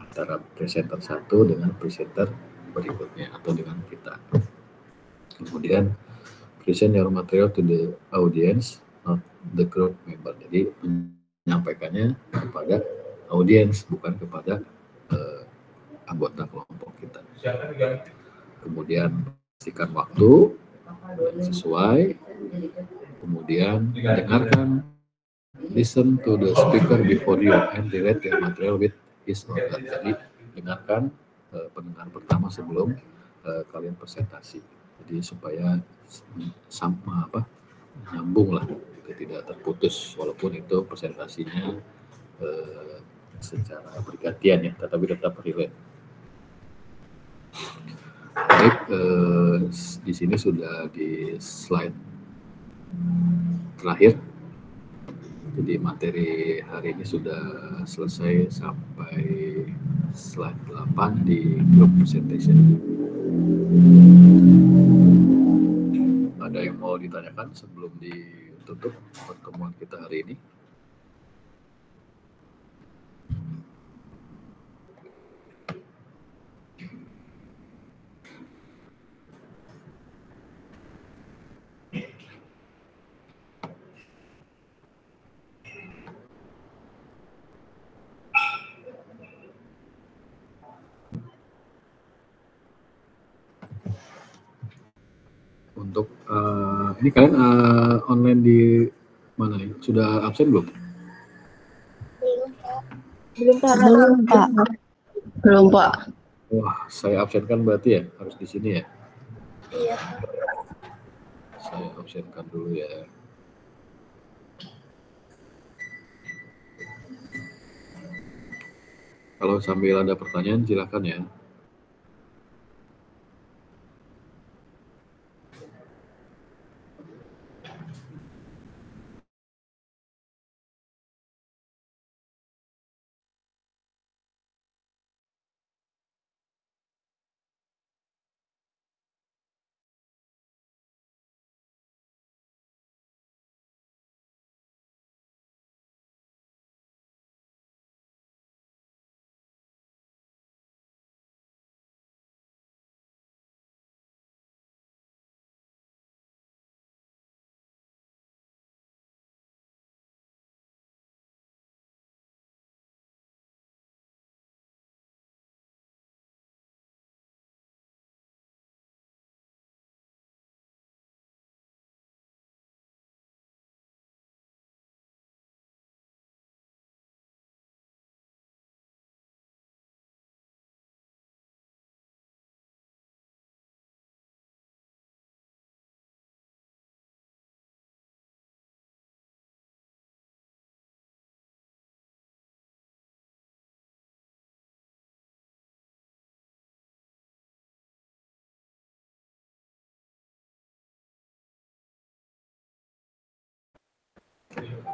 antara presenter 1 dengan presenter berikutnya atau dengan kita. Kemudian present your material to the audience, not the group member. Jadi menyampaikannya kepada audiens, bukan kepada anggota kelompok kita. Kemudian pastikan waktu yang sesuai. Kemudian dengarkan, listen to the speaker before you and relate your material with his or her. Jadi dengarkan pendengar pertama sebelum kalian presentasi. Jadi supaya sama nyambung lah, tidak terputus walaupun itu presentasinya secara bergantian ya, tetapi tetap relate. Baik, di sini sudah di slide terakhir. Jadi materi hari ini sudah selesai sampai slide 8 di group presentation. Ada yang mau ditanyakan sebelum ditutup pertemuan kita hari ini? Untuk ini kalian online di mana nih? Sudah absen belum? Belum Pak. Belum Pak. Wah, saya absenkan berarti ya, harus di sini ya? Iya. Saya absenkan dulu ya. Kalau sambil ada pertanyaan silakan ya.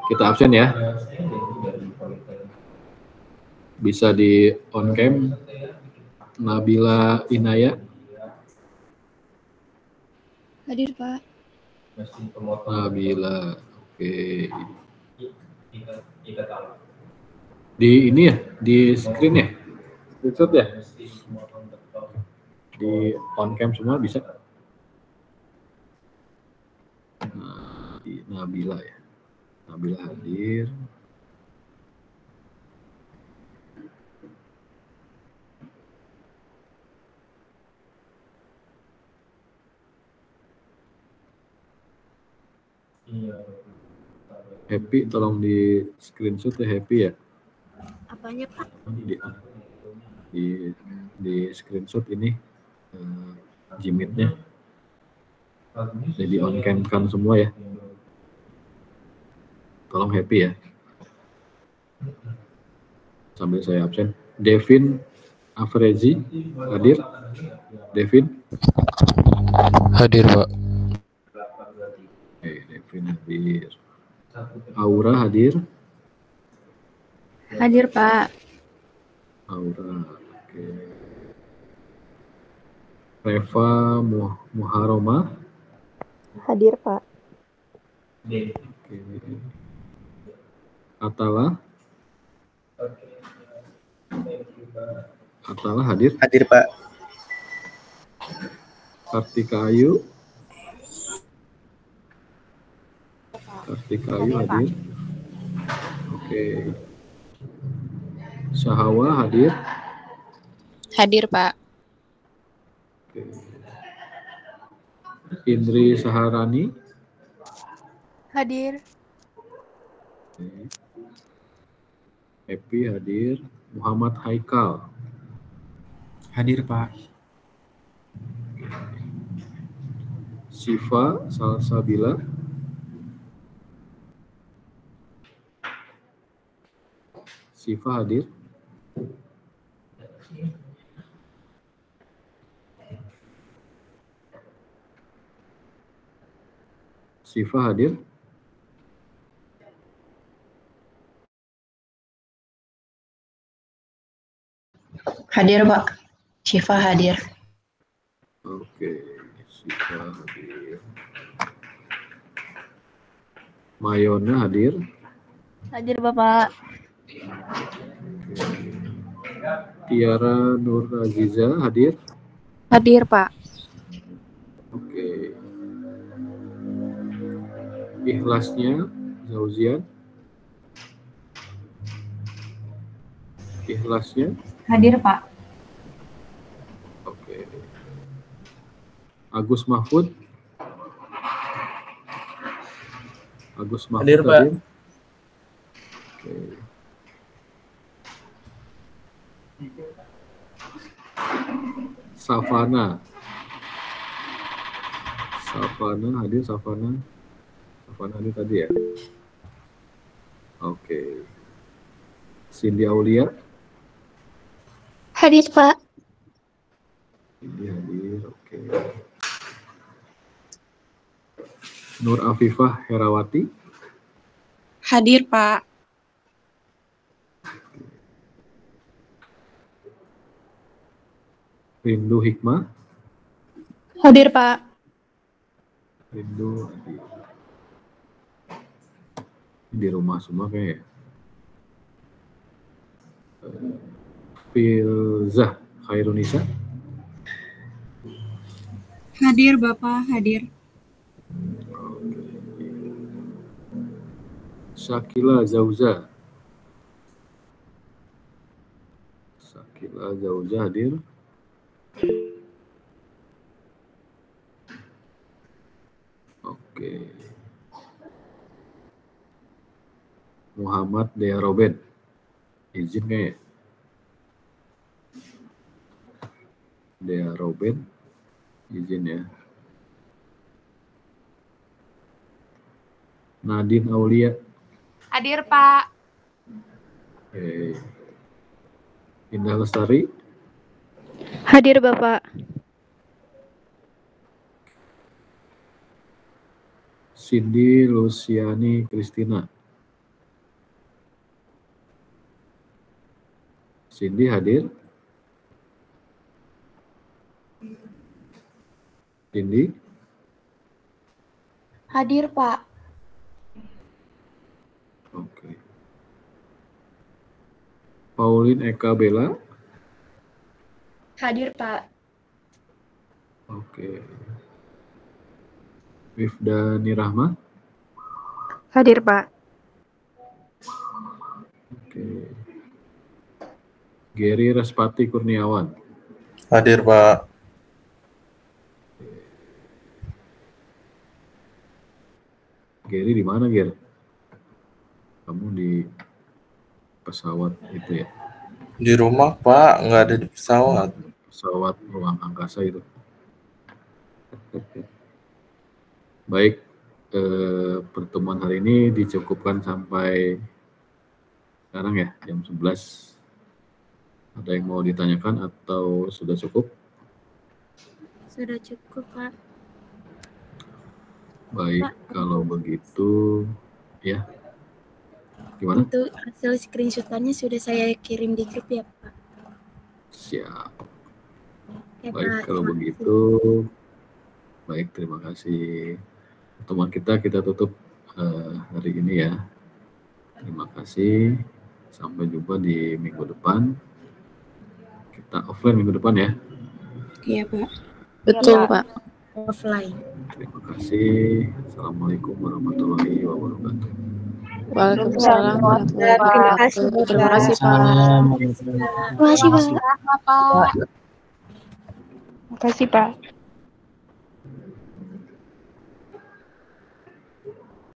kita absen ya. Bisa di on cam. Nabila Inaya. Hadir, Pak. Nabila, oke. Di ini ya, di screen ya, screenshot ya, di on cam semua bisa. Nah, di Nabila ya, Nabila hadir. Happy, tolong di screenshot ya Happy ya. Apanya Pak? Di screenshot ini Jimit-nya. Jadi on cam kan semua ya. Tolong Happy ya. Sambil saya absen. Devin Afrezi hadir. Devin hadir Pak. Oke, Devin hadir. Aura hadir. Hadir, Pak. Aura, oke. Reva Muharoma. Hadir, Pak. Oke. Atala. Atala hadir. Hadir, Pak. Kartika Ayu. Kartika Ayu hadir. Oke. Sahawa hadir. Hadir, Pak. Oke. Indri Saharani. Hadir. Oke. Happy hadir. Muhammad Haikal. Hadir, Pak. Siva Salsabila. Siva hadir. Siva hadir. Hadir, Pak. Syifa hadir. Oke, Siva hadir. Mayona hadir. Hadir, Bapak. Tiara Nur Aziza hadir. Hadir, Pak. Oke. Ikhlasnya Zauzian. Ikhlasnya. Hadir, Pak. Oke. Agus Mahfud. Agus Mahfud Hadir, Pak. Oke. Savana. Savana hadir, Savana. Savana hadir tadi ya. Oke. Cindy Aulia. Hadir, Pak. Cindy hadir, oke. Nur Afifah Herawati. Hadir, Pak. Rindu Hikmah. Hadir, Pak. Rindu hadir. Di rumah semua kayak. Filzah Khairunisa. Hadir, Bapak. Hadir. Syakila Zauza. Syakila Zauza hadir. Oke. Muhammad Dea Robin. Izin kayaknya. Dea Robin. Izin ya. Nadine Aulia. Hadir, Pak. Oke. Indah Lestari. Hadir, Bapak. Cindy Luciani Christina. Cindy hadir? Cindy? Hadir, Pak. Oke. Pauline Eka Bella? Hadir, Pak. Oke. Wifda Nirahma? Hadir, Pak. Oke. Gary Respati Kurniawan? Hadir, Pak. Gary di mana, Ger? Kamu di pesawat itu ya? Di rumah, Pak. Nggak ada di pesawat. Pesawat ruang angkasa itu. Baik, pertemuan hari ini dicukupkan sampai sekarang ya, jam 11. Ada yang mau ditanyakan atau sudah cukup? Sudah cukup, Pak. Baik, Pak. kalau begitu, ya. Gimana? Untuk hasil screenshot-nya sudah saya kirim di grup ya, Pak. Siap. Oke, Baik, Pak. kalau Terima begitu, baik, terima kasih. Pertemuan kita tutup hari ini ya. Terima kasih. Sampai jumpa di minggu depan. Kita offline minggu depan ya. Iya, Pak. Betul, Iya, Pak. Offline. Terima kasih. Assalamualaikum warahmatullahi wabarakatuh. Waalaikumsalam warahmatullahi wabarakatuh. Terima kasih, Pak. Terima kasih, Pak. Pak. Terima kasih, Pak.